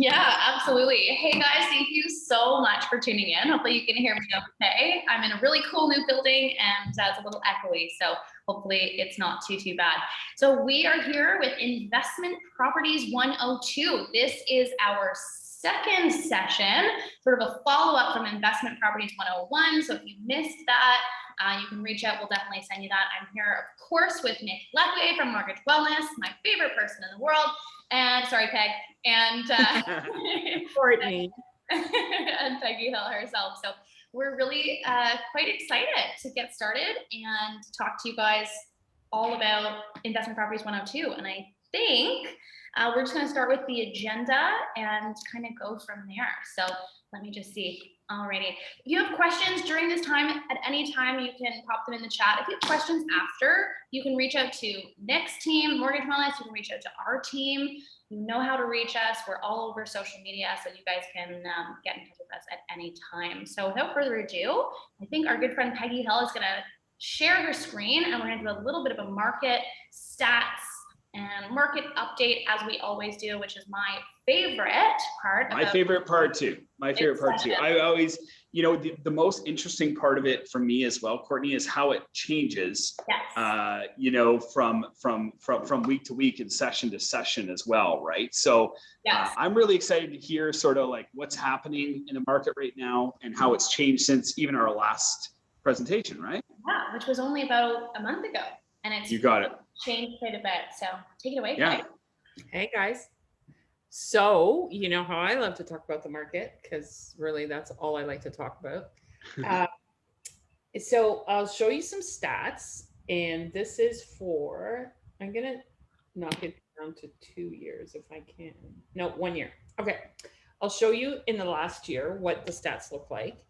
Yeah, absolutely. Hey guys, thank you so much for tuning in. Hopefully you can hear me okay. I'm in a really cool new building and it's a little echoey, so hopefully it's not too bad. So we are here with Investment Properties 102. This is our second session, sort of a follow-up from Investment Properties 101. So if you missed that, you can reach out. We'll definitely send you that. I'm here, of course, with Nick Leckway from Mortgage Wellness, my favorite person in the world. And sorry, Peg, and Courtney and Peggy Hill herself. So we're really quite excited to get started and talk to you guys all about Investment Properties 102. And I think we're just going to start with the agenda and kind of go from there. So let me just see. Alrighty. If you have questions during this time, at any time, you can pop them in the chat. If you have questions after, you can reach out to Nick's team, Mortgage Wellness. You can reach out to our team. You know how to reach us. We're all over social media, so you guys can get in touch with us at any time. So without further ado, I think our good friend Peggy Hill is going to share her screen, and we're going to do a little bit of a market stats and market update, as we always do, which is my favorite part. My favorite part too. I always, you know, the most interesting part of it for me as well, Courtney, is how it changes. Yes. You know, from week to week and session to session as well, right? So yes. I'm really excited to hear sort of like what's happening in the market right now and how it's changed since even our last presentation, right? Yeah, which was only about a month ago, and it's you got it. Changed quite a bit. So take it away. Yeah. Peg. Hey guys. So you know how I love to talk about the market, because really that's all I like to talk about. So I'll show you some stats, and this is for, I'm gonna knock it down to 2 years if I can. No, 1 year. Okay. I'll show you in the last year what the stats look like.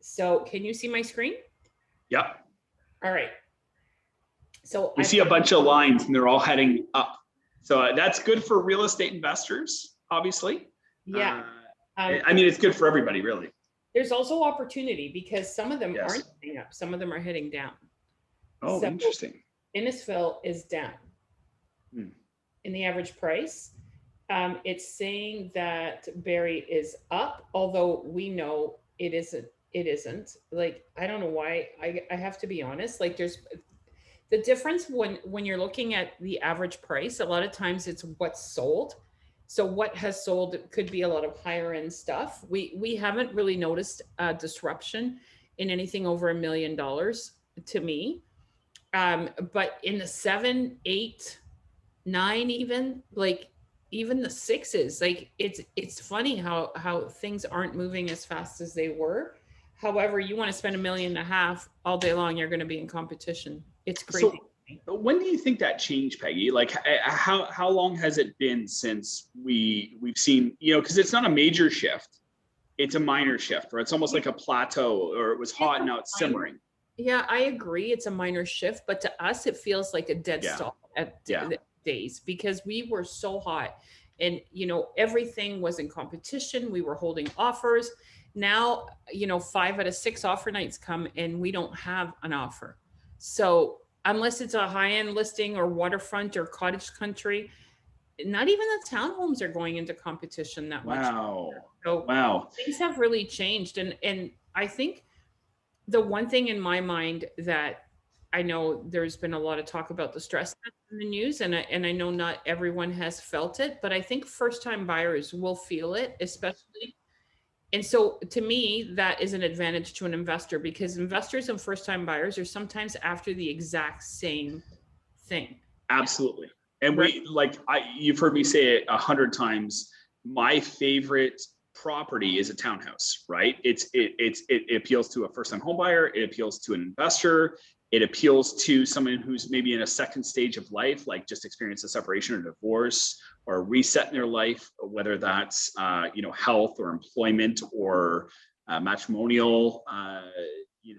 So can you see my screen? Yep. All right. So we see a bunch of lines and they're all heading up. So that's good for real estate investors, obviously. Yeah. I mean, it's good for everybody, really. There's also opportunity because some of them Yes. aren't heading up. Some of them are heading down. Oh, so interesting. Innisfil is down in the average price. It's saying that Barrie is up, although we know it isn't. It isn't. Like, I don't know why. I have to be honest. Like, there's the difference when you're looking at the average price. A lot of times it's what's sold. So what has sold could be a lot of higher end stuff. We haven't really noticed a disruption in anything over $1 million to me. But in the 7, 8, 9, even the 6s, like it's funny how things aren't moving as fast as they were. However, you want to spend $1.5 million all day long, you're going to be in competition. It's crazy. So when do you think that changed, Peggy? Like, how long has it been since we've seen, you know, because it's not a major shift, it's a minor shift, or it's almost like a plateau, or it was hot and now it's simmering. Yeah, I agree. It's a minor shift, but to us, it feels like a dead stop at days, because we were so hot and, you know, everything was in competition. We were holding offers. Now, you know, 5 out of 6 offer nights come and we don't have an offer. So unless it's a high-end listing or waterfront or cottage country, not even the townhomes are going into competition that much. So things have really changed. And I think the one thing in my mind that I know there's been a lot of talk about the stress in the news, and I know not everyone has felt it, but I think first-time buyers will feel it, especially. And so to me, that is an advantage to an investor, because investors and first-time buyers are sometimes after the exact same thing. Absolutely. And you've heard me say it 100 times. My favorite property is a townhouse, right? It appeals to a first-time home buyer. It appeals to an investor. It appeals to someone who's maybe in a second stage of life, like just experienced a separation or divorce or a reset in their life, whether that's health or employment or matrimonial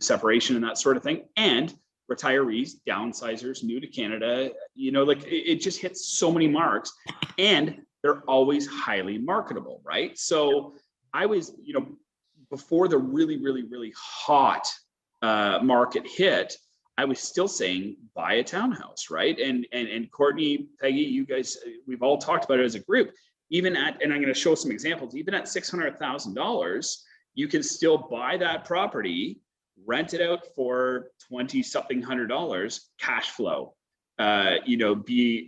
separation and that sort of thing. And retirees, downsizers, new to Canada, it just hits so many marks, and they're always highly marketable, right? So I was, before the really, really, really hot market hit, I was still saying buy a townhouse, right? And Courtney, Peggy, you guys, we've all talked about it as a group. even at, and I'm going to show some examples, even at $600,000, you can still buy that property, rent it out for 20 something $100, cash flow. Be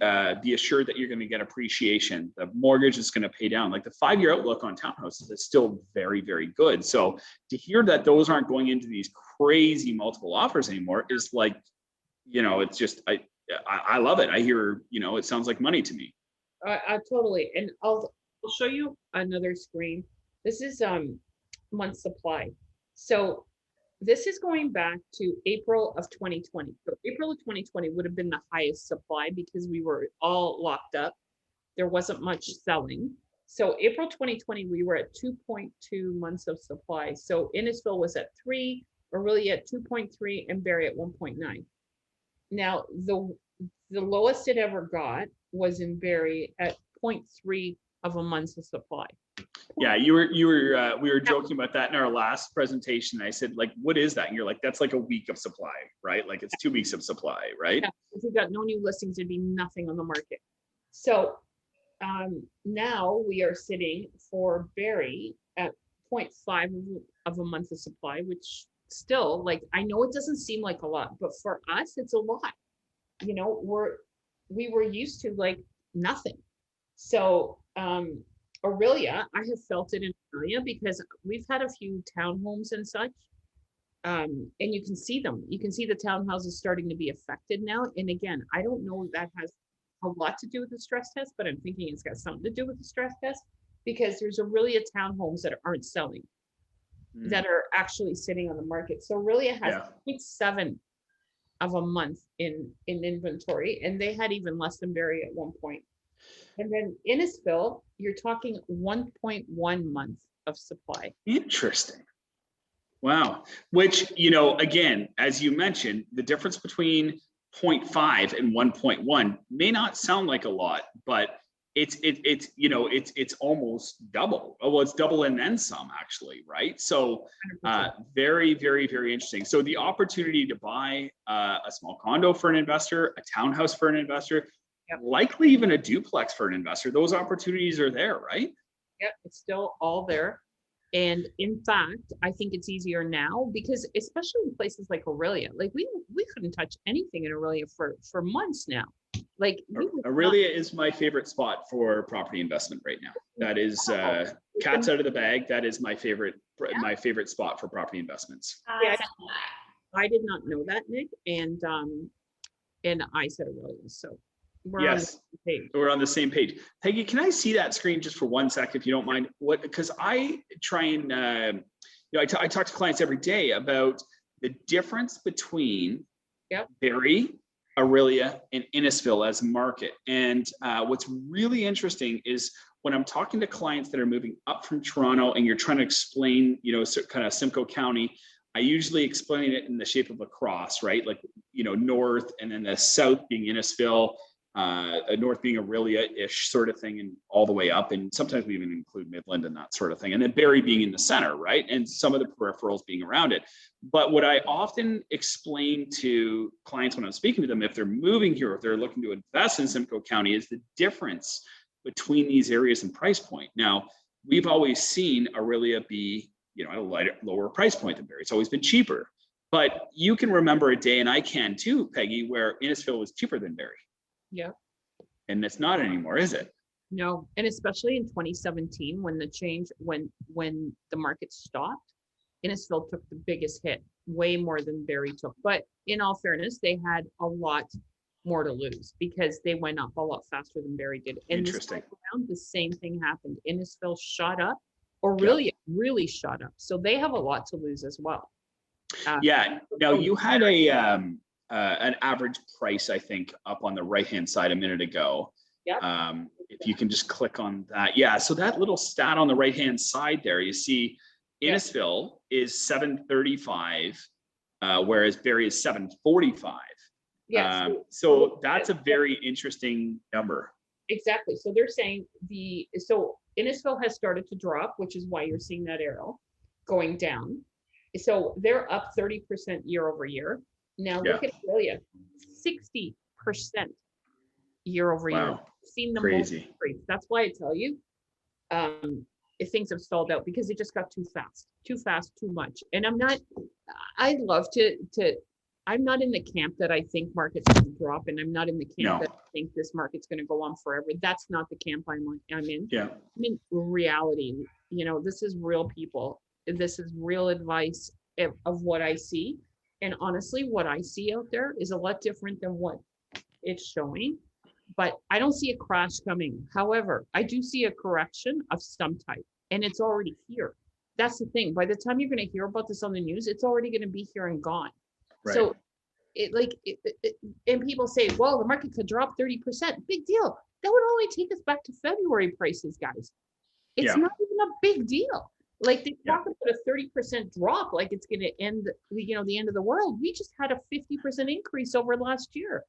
assured that you're going to get appreciation. The mortgage is going to pay down. Like the 5-year outlook on townhouses is still very, very good. So to hear that those aren't going into these crazy multiple offers anymore is like, it's just, I love it. I hear, it sounds like money to me. I totally, and I'll show you another screen. This is month supply. So this is going back to April of 2020. So April of 2020 would have been the highest supply because we were all locked up. There wasn't much selling. So April 2020, we were at 2.2 months of supply. So Innisfil was at 3, Aurelia at 2.3, and Barrie at 1.9. Now, the lowest it ever got was in Barrie at 0.3 of a month's of supply. Yeah, we were joking about that in our last presentation. I said, like, what is that? And you're like, that's like a week of supply, right? Like it's 2 weeks of supply, right? Yeah, if we got no new listings, it'd be nothing on the market. So now we are sitting for Barrie at 0.5 of a month of supply, which still, like, I know it doesn't seem like a lot, but for us, it's a lot. We were used to like nothing. So Aurelia, I have felt it in Aurelia because we've had a few townhomes and such, and you can see them. You can see the townhouses starting to be affected now. And again, I don't know if that has a lot to do with the stress test, but I'm thinking it's got something to do with the stress test because there's Aurelia townhomes that aren't selling, that are actually sitting on the market. So Aurelia has 0.7 of a month in inventory, and they had even less than Barrie at one point. And then Innisfil, you're talking 1.1 months of supply. Interesting. Wow. Which, again, as you mentioned, the difference between 0.5 and 1.1 may not sound like a lot, but it's almost double. Well, it's double and then some, actually, right? So very, very, very interesting. So the opportunity to buy a small condo for an investor, a townhouse for an investor, likely even a duplex for an investor, those opportunities are there, right? Yep, it's still all there. And in fact, I think it's easier now because especially in places like Aurelia, like we couldn't touch anything in Aurelia for months now. Like Aurelia is my favorite spot for property investment right now. That is cat's out of the bag. That is my favorite spot for property investments. I did not know that, Nick, and I said Aurelia, so we're on the same page. Peggy, can I see that screen just for 1 sec, if you don't mind? Because I try and I talk to clients every day about the difference between Barrie, Aurelia, and Innisfil as a market. And what's really interesting is when I'm talking to clients that are moving up from Toronto and you're trying to explain, kind of Simcoe County, I usually explain it in the shape of a cross, right? Like, north, and then the south being Innisfil, north being Aurelia-ish sort of thing, and all the way up. And sometimes we even include Midland and that sort of thing. And then Barrie being in the center, right? And some of the peripherals being around it. But what I often explain to clients when I'm speaking to them, if they're moving here, if they're looking to invest in Simcoe County, is the difference between these areas and price point. Now, we've always seen Aurelia be, at a lower price point than Barrie. It's always been cheaper. But you can remember a day, and I can too, Peggy, where Innisfil was cheaper than Barrie. Yeah. And it's not anymore, is it? No. And especially in 2017, when the market stopped, Innisfil took the biggest hit, way more than Barrie took. But in all fairness, they had a lot more to lose because they went up a lot faster than Barrie did. And this time around, the same thing happened. Innisfil shot up, Aurelia really shot up. So they have a lot to lose as well. Now you had an average price, I think, up on the right-hand side a minute ago. If you can just click on that. Yeah, so that little stat on the right-hand side there, you see Innisfil is $735, whereas Barrie is $745. So that's a very interesting number. Exactly. So they're saying Innisfil has started to drop, which is why you're seeing that arrow going down. So they're up 30% year over year. Now look at Aurelia, 60% year over year. Wow. Seen the crazy. Most increase. That's why I tell you, things have stalled out because it just got too fast, too much. And I'm not in the camp that I think market's going to drop, and I'm not in the camp that I think this market's going to go on forever. That's not the camp I'm in. Yeah. I mean, reality, this is real people. This is real advice of what I see. And honestly, what I see out there is a lot different than what it's showing. But I don't see a crash coming. However, I do see a correction of some type, and it's already here. That's the thing. By the time you're going to hear about this on the news, it's already going to be here and gone. Right. So and people say, well, the market could drop 30%. Big deal. That would only take us back to February prices, guys. It's not even a big deal. Like they talk about a 30% drop, like it's going to end, the end of the world. We just had a 50% increase over last year.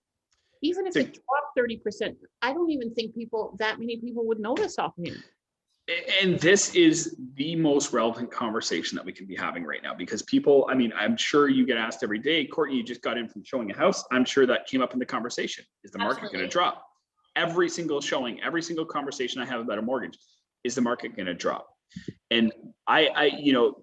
Even if it dropped 30%, I don't even think that many people would notice offhand. And this is the most relevant conversation that we can be having right now, because people, I mean, I'm sure you get asked every day, Courtney, you just got in from showing a house. I'm sure that came up in the conversation. Is the market going to drop? Every single showing, every single conversation I have about a mortgage, is the market going to drop? And I,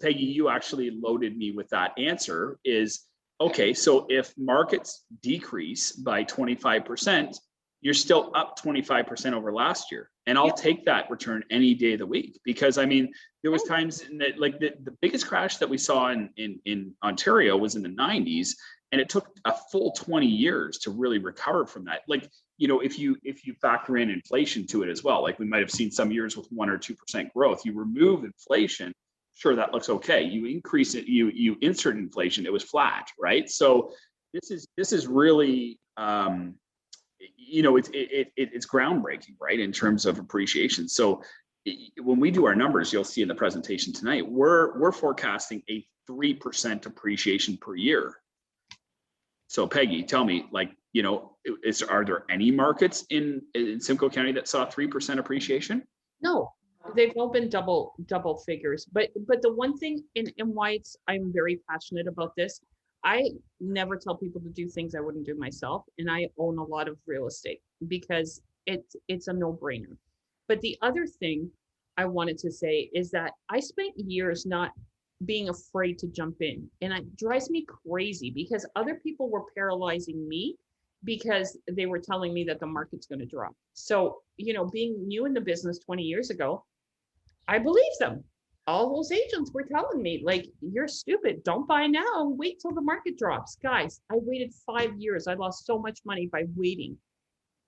Peggy, you actually loaded me with that answer is, okay, so if markets decrease by 25%, you're still up 25% over last year. And I'll take that return any day of the week, because I mean, there was times that like the biggest crash that we saw in Ontario was in the 90s. And it took a full 20 years to really recover from that. Like, if you factor in inflation to it as well, like we might've seen some years with 1 or 2% growth, you remove inflation, sure, that looks okay. You increase it, you insert inflation, it was flat, right? So this is really, it's groundbreaking, right, in terms of appreciation. So when we do our numbers, you'll see in the presentation tonight, we're forecasting a 3% appreciation per year. So Peggy, tell me, like, are there any markets in Simcoe County that saw 3% appreciation? No, they've all been double figures. But the one thing, and why I'm very passionate about this, I never tell people to do things I wouldn't do myself. And I own a lot of real estate because it's a no-brainer. But the other thing I wanted to say is that I spent years not being afraid to jump in. And it drives me crazy because other people were paralyzing me because they were telling me that the market's going to drop. So, being new in the business 20 years ago, I believe them. All those agents were telling me, like, you're stupid. Don't buy now. Wait till the market drops. Guys, I waited 5 years. I lost so much money by waiting.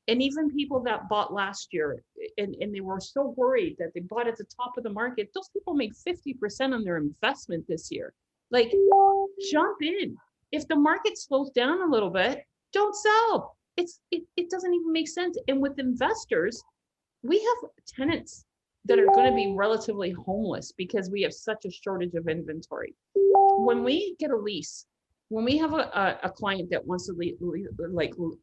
And even people that bought last year and they were so worried that they bought at the top of the market, those people make 50% on their investment this year. Like, jump in. If the market slows down a little bit, don't sell. It doesn't even make sense. And with investors, we have tenants that are going to be relatively homeless because we have such a shortage of inventory. When we get a lease, when we have a client that wants to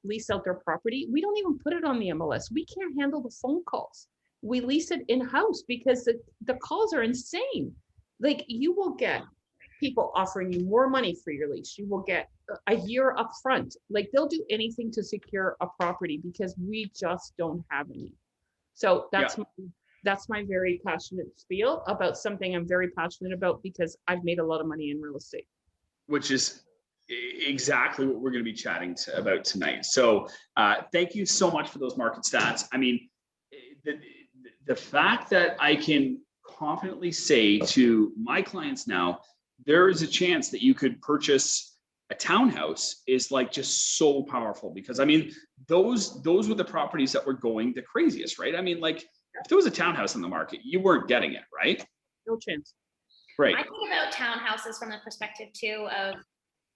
lease out their property, we don't even put it on the MLS. We can't handle the phone calls. We lease it in-house because the calls are insane. Like, you will get people offering you more money for your lease. You will get a year up front. Like, they'll do anything to secure a property because we just don't have any. So that's my very passionate spiel about something I'm very passionate about because I've made a lot of money in real estate. Which is exactly what we're going to be chatting about tonight. So thank you so much for those market stats. I mean, the fact that I can confidently say to my clients now, there is a chance that you could purchase a townhouse is like just so powerful, because I mean, those were the properties that were going the craziest, right? I mean, like, if there was a townhouse on the market, you weren't getting it, right? No chance. Right. I think about townhouses from the perspective too of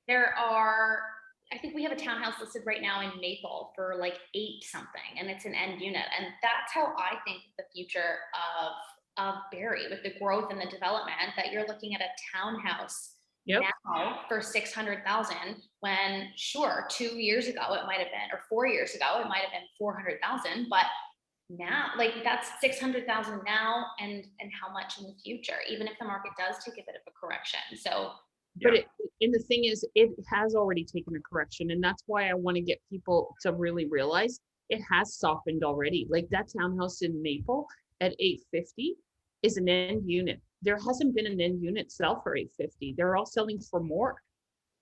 I think we have a townhouse listed right now in Maple for like 8 something, and it's an end unit. And that's how I think the future of Barrie, with the growth and the development, that you're looking at a townhouse now for 600,000, when sure, 2 years ago it might have been, or 4 years ago it might have been 400,000, but now, like, that's 600,000 now, and how much in the future, even if the market does take a bit of a correction. So, but and the thing is, it has already taken a correction, and that's why I want to get people to really realize it has softened already. Like, that townhouse in Maple, at 850 is an end unit. There hasn't been an end unit sell for 850. They're all selling for more.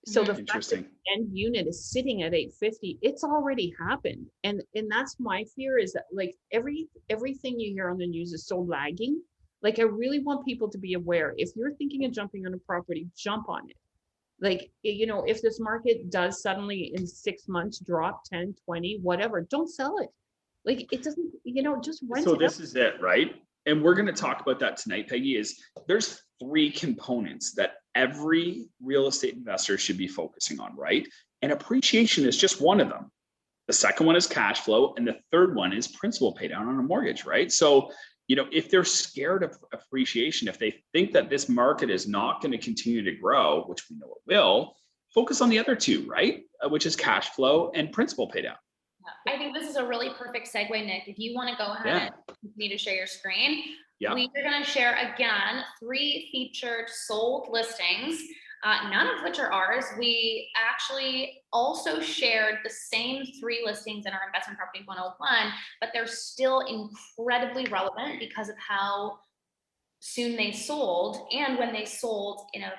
So the fact that Interesting. the end unit is sitting at 850, it's already happened. And that's my fear, is that like everything you hear on the news is so lagging. Like I really want people to be aware. If you're thinking of jumping on a property, jump on it. Like, you know, if this market does suddenly in 6 months drop 10, 20, whatever, don't sell it. Like it doesn't, you know, just rent So it this out. is it, right? And we're going to talk about that tonight, Peggy, is there's 3 components that every real estate investor should be focusing on, right? And appreciation is just one of them. The second one is cash flow. And the third one is principal pay down on a mortgage, right? So, you know, if they're scared of appreciation, if they think that this market is not going to continue to grow, which we know it will, focus on the other 2, right? Which is cash flow and principal pay down. I think this is a really perfect segue, Nick. If you want to go ahead and continue to share your screen, we are going to share again 3 featured sold listings, none of which are ours. We actually also shared the same 3 listings in our Investment Property 101, but they're still incredibly relevant because of how soon they sold and when they sold in a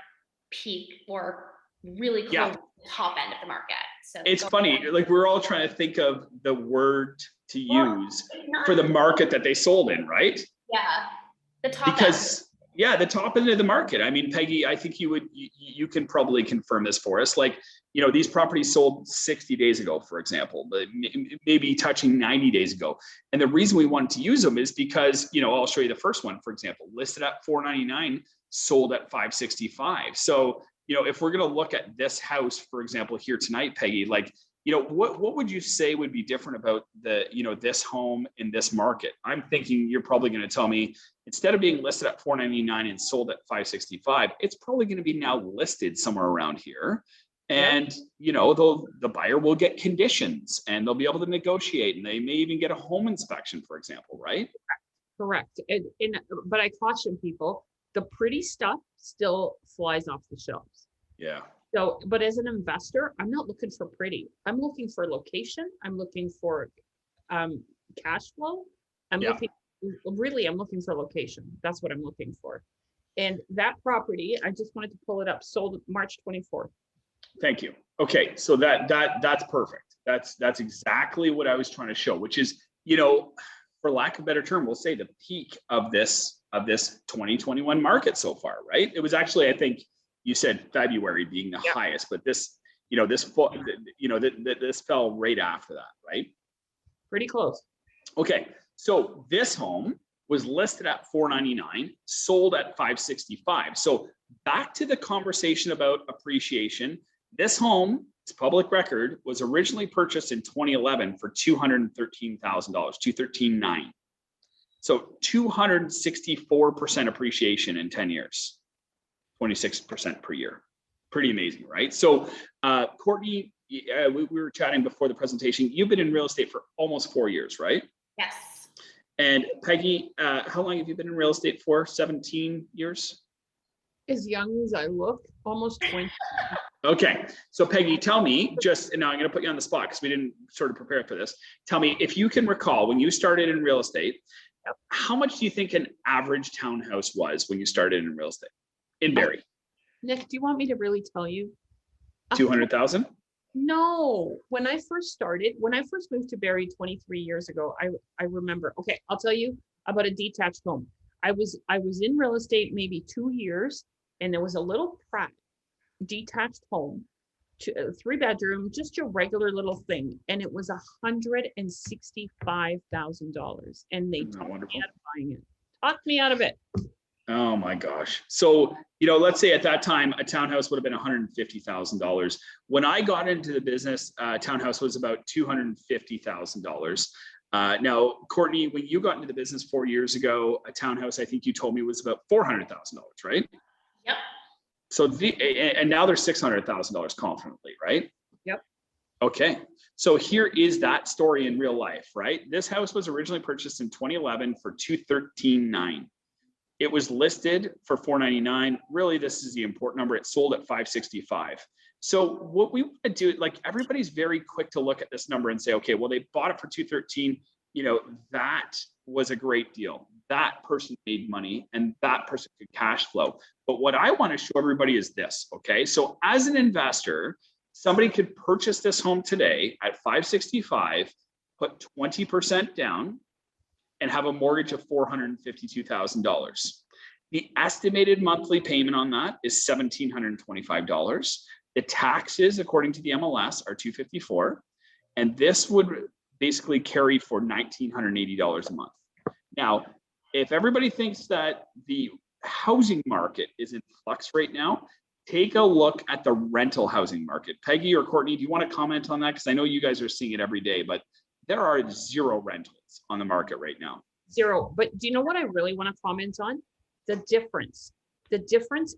peak or really close to the top end of the market. So it's funny, like we're all trying to think of the word to use for the market that they sold in, right? Yeah, the top because end. Yeah, the top end of the market. I mean, Peggy, I think you can probably confirm this for us. Like, you know, these properties sold 60 days ago, for example, but maybe touching 90 days ago. And the reason we wanted to use them is because, you know, I'll show you the first one, for example, listed at $499, sold at $565. So, you know, if we're going to look at this house, for example, here tonight, Peggy, like, you know, what would you say would be different about this home in this market? I'm thinking you're probably going to tell me, instead of being listed at $499 and sold at $565, it's probably going to be now listed somewhere around here. And, you know, the buyer will get conditions and they'll be able to negotiate, and they may even get a home inspection, for example, right? Correct. But I caution people, the pretty stuff still flies off the shelves. Yeah. So, but as an investor, I'm not looking for pretty. I'm looking for location. I'm looking for cash flow. I'm looking for location. That's what I'm looking for. And that property, I just wanted to pull it up, sold March 24th. Thank you. Okay, so that's perfect. That's exactly what I was trying to show, which is, you know, for lack of a better term, we'll say the peak of this 2021 market so far, right? It was actually, I think you said February being the highest, but this fell right after that, right? Pretty close. Okay, so this home was listed at $499, sold at $565. So back to the conversation about appreciation. This home, it's public record, was originally purchased in 2011 for $213,000, $213,900. So 264% appreciation in 10 years, 26% per year. Pretty amazing, right? So Courtney, we were chatting before the presentation. You've been in real estate for almost 4 years, right? Yes. And Peggy, how long have you been in real estate for? 17 years? As young as I look, almost 20. Okay, so Peggy, tell me, and now I'm going to put you on the spot because we didn't sort of prepare for this. Tell me, if you can recall, when you started in real estate, how much do you think an average townhouse was when you started in real estate in Barrie? Nick, do you want me to really tell you? 200,000? No, when I first moved to Barrie 23 years ago, I remember, okay, I'll tell you about a detached home. I was in real estate maybe 2 years, and there was a little detached home, 3-bedroom, just your regular little thing. And it was $165,000. And they talked me out of buying it. Talked me out of it. Oh my gosh. So, you know, let's say at that time, a townhouse would have been $150,000. When I got into the business, townhouse was about $250,000. Now, Courtney, when you got into the business 4 years ago, a townhouse, I think you told me, was about $400,000, right? Yep. So and now they're $600,000 confidently, right? Yep. Okay. So here is that story in real life, right? This house was originally purchased in 2011 for $213,900. It was listed for $499. Really, this is the important number. It sold at $565. So what we want to do, like, everybody's very quick to look at this number and say, okay, well, they bought it for $213,000. you know, that was a great deal. That person made money and that person could cash flow. But what I want to show everybody is this, okay? So as an investor, somebody could purchase this home today at 565, put 20% down, and have a mortgage of $452,000. The estimated monthly payment on that is $1,725. The taxes, according to the MLS, are $254, and this would basically carry for $1,980 a month. Now, if everybody thinks that the housing market is in flux right now, take a look at the rental housing market. Peggy or Courtney, do you want to comment on that? Because I know you guys are seeing it every day, but there are 0 rentals on the market right now. 0. But do you know what I really want to comment on? The difference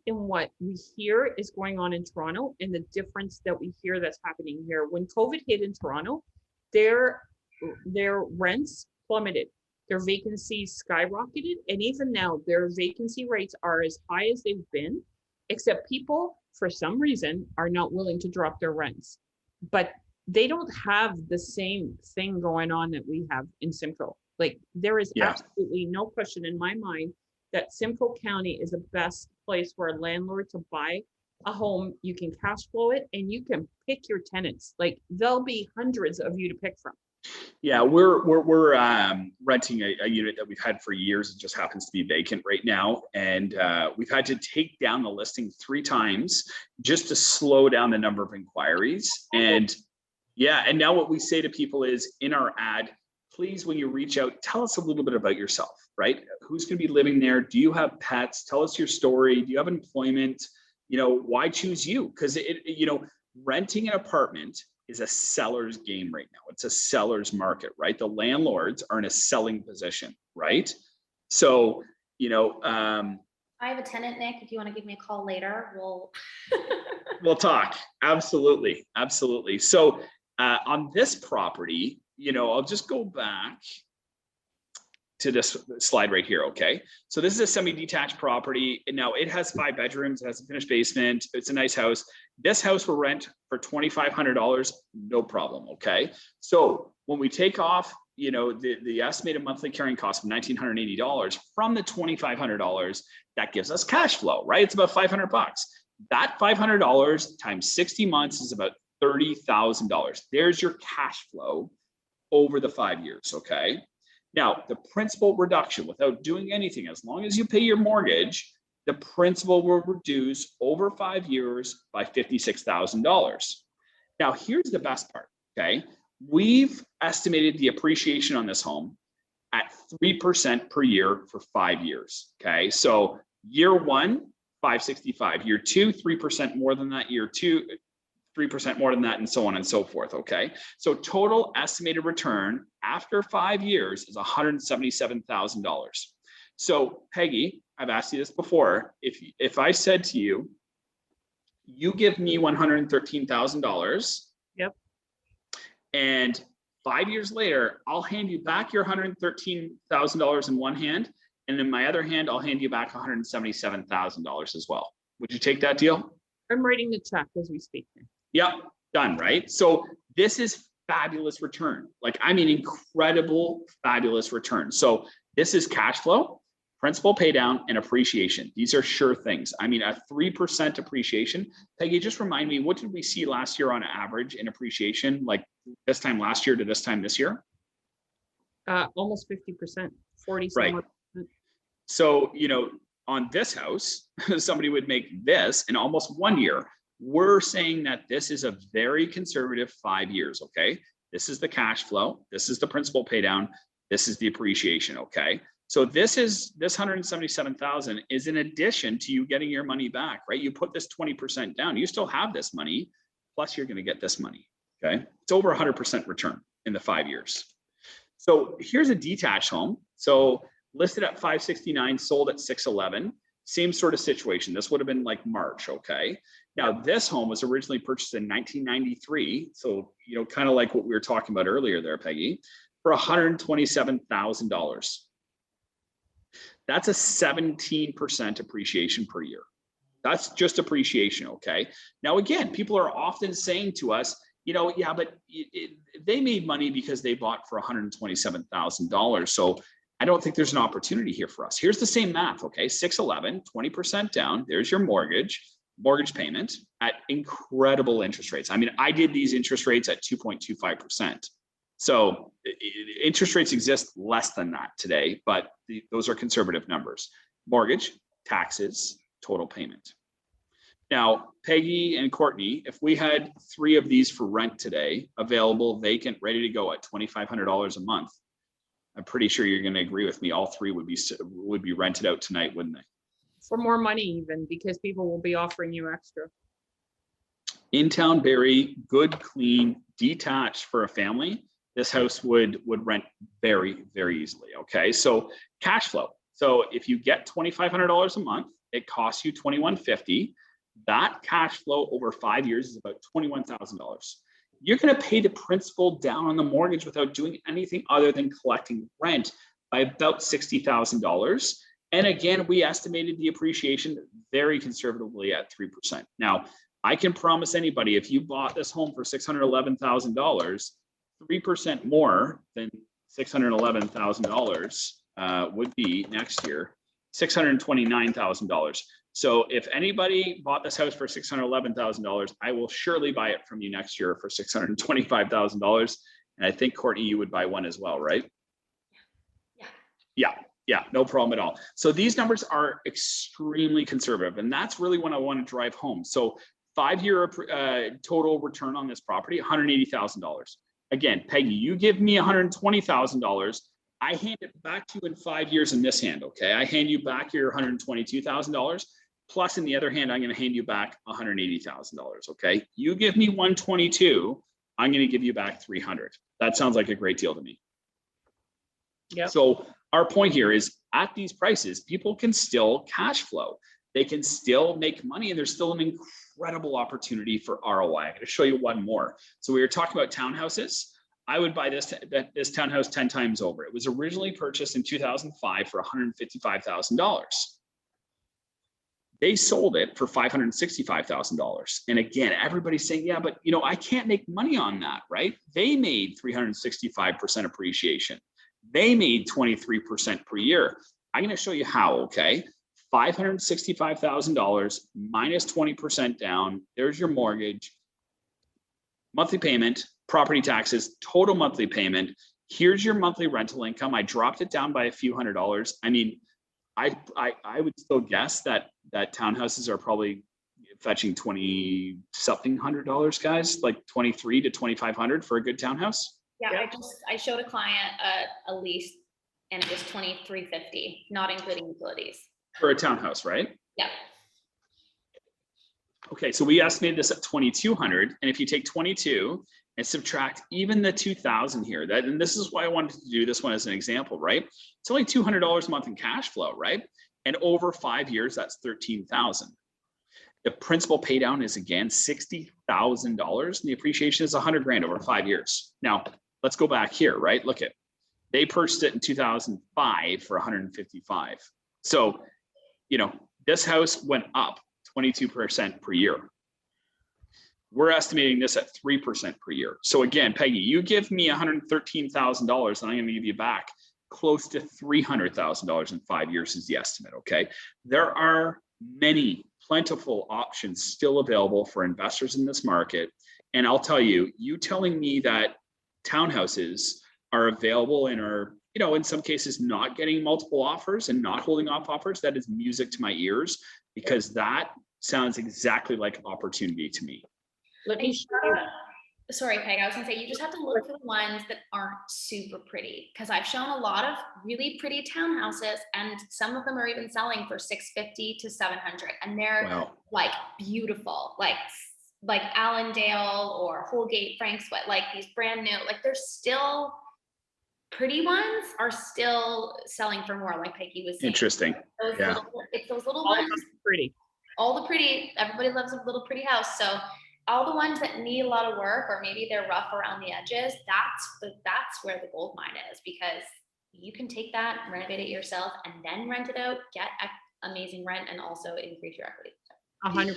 in what we hear is going on in Toronto and the difference that we hear that's happening here. When COVID hit in Toronto, their rents plummeted, their vacancies skyrocketed, and even now their vacancy rates are as high as they've been, except people for some reason are not willing to drop their rents. But they don't have the same thing going on that we have in Simcoe. Like, there is absolutely no question in my mind that Simcoe County is the best place for a landlord to buy a home. You can cash flow it and you can pick your tenants. Like, there'll be hundreds of you to pick from. Yeah, we're renting a unit that we've had for years. It just happens to be vacant right now, and we've had to take down the listing 3 times just to slow down the number of inquiries. And yeah, and now what we say to people is, in our ad, please, when you reach out, tell us a little bit about yourself, right? Who's going to be living there? Do you have pets? Tell us your story. Do you have employment? You know, why choose you? Because you know, renting an apartment is a seller's game right now. It's a seller's market, right? The landlords are in a selling position, right? So, you know, I have a tenant, Nick. If you want to give me a call later, we'll talk. Absolutely. Absolutely. So on this property, you know, I'll just go back to this slide right here. Okay. So this is a semi-detached property. And now it has 5 bedrooms. It has a finished basement. It's a nice house. This house will rent for $2,500. No problem. Okay. So when we take off, you know, the estimated monthly carrying cost of $1,980 from the $2,500, that gives us cash flow, right? It's about $500. That $500 times 60 months is about $30,000. There's your cash flow over the 5 years. Okay. Now, the principal reduction without doing anything, as long as you pay your mortgage, the principal will reduce over 5 years by $56,000. Now, here's the best part, okay? We've estimated the appreciation on this home at 3% per year for 5 years, okay? So year 1, 565, year 2, 3% more than that, year 2, 3% more than that, and so on and so forth, okay? So total estimated return after 5 years is $177,000. So Peggy, I've asked you this before. If I said to you, you give me $113,000. Yep. And 5 years later, I'll hand you back your $113,000 in one hand, and in my other hand, I'll hand you back $177,000 as well. Would you take that deal? I'm writing the check as we speak. Yep, done, right? So this is fabulous return. Like, I mean, incredible, fabulous return. So this is cash flow, principal pay down, and appreciation. These are sure things. I mean, a 3% appreciation. Peggy, just remind me, what did we see last year on average in appreciation, like this time last year to this time this year? Almost 50%, 40 right. So, you know, on this house, somebody would make this in almost 1 year. We're saying that this is a very conservative 5 years, okay? This is the cash flow. This is the principal pay down. This is the appreciation, okay? So this 177,000 is in addition to you getting your money back, right? You put this 20% down, you still have this money, plus you're gonna get this money, okay? It's over 100% return in the 5 years. So here's a detached home. So listed at 569, sold at 611. Same sort of situation. This would have been like March, okay? Now this home was originally purchased in 1993. So, you know, kind of like what we were talking about earlier there, Peggy, for $127,000. That's a 17% appreciation per year. That's just appreciation, okay? Now, again, people are often saying to us, yeah, but they made money because they bought for $127,000. So I don't think there's an opportunity here for us. Here's the same math, okay? 611, 20% down. There's your mortgage payment at incredible interest rates. I mean, I did these interest rates at 2.25%. So interest rates exist less than that today, but those are conservative numbers. Mortgage, taxes, total payment. Now, Peggy and Courtney, if we had 3 of these for rent today, available, vacant, ready to go at $2,500 a month, I'm pretty sure you're going to agree with me. All 3 would be rented out tonight, wouldn't they? For more money even, because people will be offering you extra. In town, Barrie, good, clean, detached for a family. This house would rent very, very easily. Okay, so cash flow. So if you get $2,500 a month, it costs you $2,150. That cash flow over 5 years is about $21,000. You're going to pay the principal down on the mortgage without doing anything other than collecting rent by about $60,000. And again, we estimated the appreciation very conservatively at 3%. Now, I can promise anybody, if you bought this home for $611,000, 3% more than $611,000 would be next year, $629,000. So if anybody bought this house for $611,000, I will surely buy it from you next year for $625,000. And I think, Courtney, you would buy one as well, right? Yeah, no problem at all. So these numbers are extremely conservative, and that's really what I want to drive home. So 5-year total return on this property, $180,000. Again, Peggy, you give me $120,000. I hand it back to you in 5 years in this hand, okay? I hand you back your $122,000. Plus, in the other hand, I'm going to hand you back $180,000, okay? You give me $122, I'm going to give you back $300. That sounds like a great deal to me. Yeah. So our point here is at these prices, people can still cash flow. They can still make money, and there's still an incredible opportunity for ROI. I'm going to show you one more. So we were talking about townhouses. I would buy this townhouse 10 times over. It was originally purchased in 2005 for $155,000. They sold it for $565,000. And again, everybody's saying, yeah, but I can't make money on that, right? They made 365% appreciation. They made 23% per year. I'm going to show you how, okay? $565,000 minus 20% down. There's your mortgage, monthly payment, property taxes, total monthly payment. Here's your monthly rental income. I dropped it down by a few $100s. I mean, I would still guess that townhouses are probably fetching $20-something $100, guys, like $2,300 to $2,500 for a good townhouse. Yeah, I showed a client a lease, and it was $2,350, not including utilities. For a townhouse, right? Yeah. Okay, so we estimated this at $2,200, and if you take 22 and subtract even the 2,000 here, and this is why I wanted to do this one as an example, right? It's only $200 a month in cash flow, right? And over 5 years, that's $13,000. The principal pay down is again $60,000, and the appreciation is $100,000 over 5 years. Now, let's go back here, right? Look at, they purchased it in 2005 for $155,000. So, this house went up 22% per year. We're estimating this at 3% per year. So again, Peggy, you give me $113,000, and I'm going to give you back close to $300,000 in 5 years is the estimate, okay? There are many plentiful options still available for investors in this market. And I'll tell you, telling me that townhouses are available and are, in some cases not getting multiple offers and not holding off offers, that is music to my ears, because that sounds exactly like opportunity to me. Let me show you. Sorry, Peg, I was gonna say, you just have to look for the ones that aren't super pretty, because I've shown a lot of really pretty townhouses, and some of them are even selling for $650 to $700, and they're like beautiful, like Allendale or Holgate, Frankswood, like these brand new, like they're still pretty ones are still selling for more, like Peggy was saying. Interesting. It's those little All ones. pretty. All the pretty, everybody loves a little pretty house. So all the ones that need a lot of work, or maybe they're rough around the edges, that's where the gold mine is, because you can take that, renovate it yourself, and then rent it out, get amazing rent, and also increase your equity. 100%.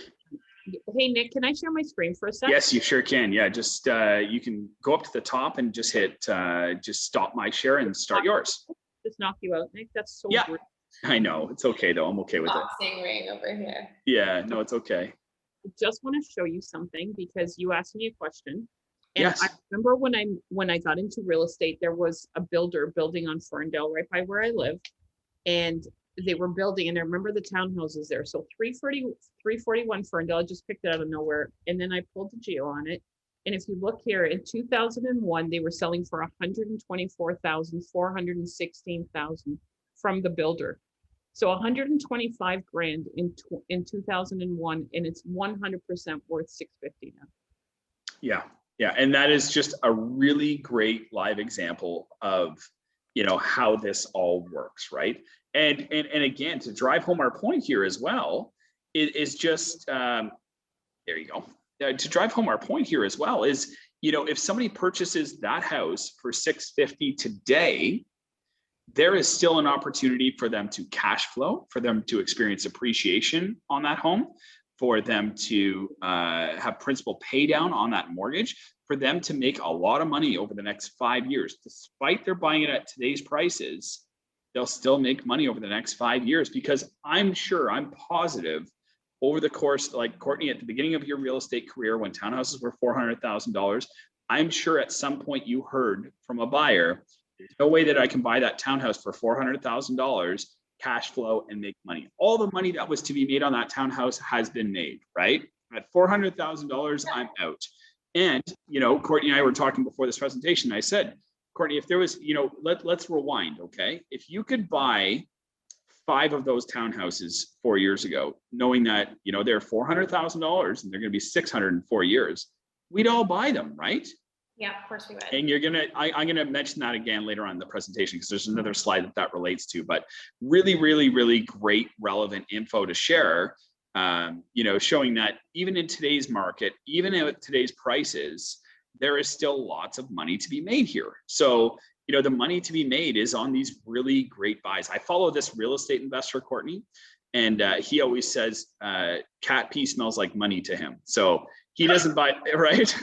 Hey, Nick, can I share my screen for a sec? Yes, you sure can. Yeah, just you can go up to the top and just hit just stop my share and start yours. Just knock you out, Nick. That's so Yeah. rude. I know. It's okay though. I'm okay with it. Boxing ring over here. Yeah, no, it's okay. I just want to show you something because you asked me a question. And Yes. I remember when I got into real estate, there was a builder building on Ferndale right by where I live. And they were building, and I remember the townhouses there. So 341 Ferndale, I just picked it out of nowhere. And then I pulled the geo on it. And if you look here, in 2001, they were selling for 124,000, 416,000 from the builder. So 125 grand in 2001, and it's 100% worth 650 now. Yeah. Yeah. And that is just a really great live example of, you know, how this all works, right? And again, to drive home our point here as well, it is just, there you go. To drive home our point here as well is, you know, if somebody purchases that house for 650 today, there is still an opportunity for them to cash flow, for them to experience appreciation on that home, for them to have principal pay down on that mortgage, for them to make a lot of money over the next 5 years. Despite they're buying it at today's prices, they'll still make money over the next 5 years, because I'm positive over the course, like Courtney, at the beginning of your real estate career, when townhouses were $400,000, I'm sure at some point you heard from a buyer, there's no way that I can buy that townhouse for $400,000, cash flow, and make money. All the money that was to be made on that townhouse has been made, right? At $400,000, I'm out. And, you know, Courtney and I were talking before this presentation. I said, Courtney, if there was, you know, let's rewind, okay? If you could buy 5 of those townhouses 4 years ago, knowing that, you know, they're $400,000 and they're going to be 600 in 4 years, we'd all buy them, right? Yeah, of course we would. And I'm going to mention that again later on in the presentation, because there's another slide that relates to, but really, really, really great relevant info to share, you know, showing that even in today's market, even at today's prices, there is still lots of money to be made here. So, you know, the money to be made is on these really great buys. I follow this real estate investor, Courtney, and he always says cat pee smells like money to him. So he doesn't buy, right?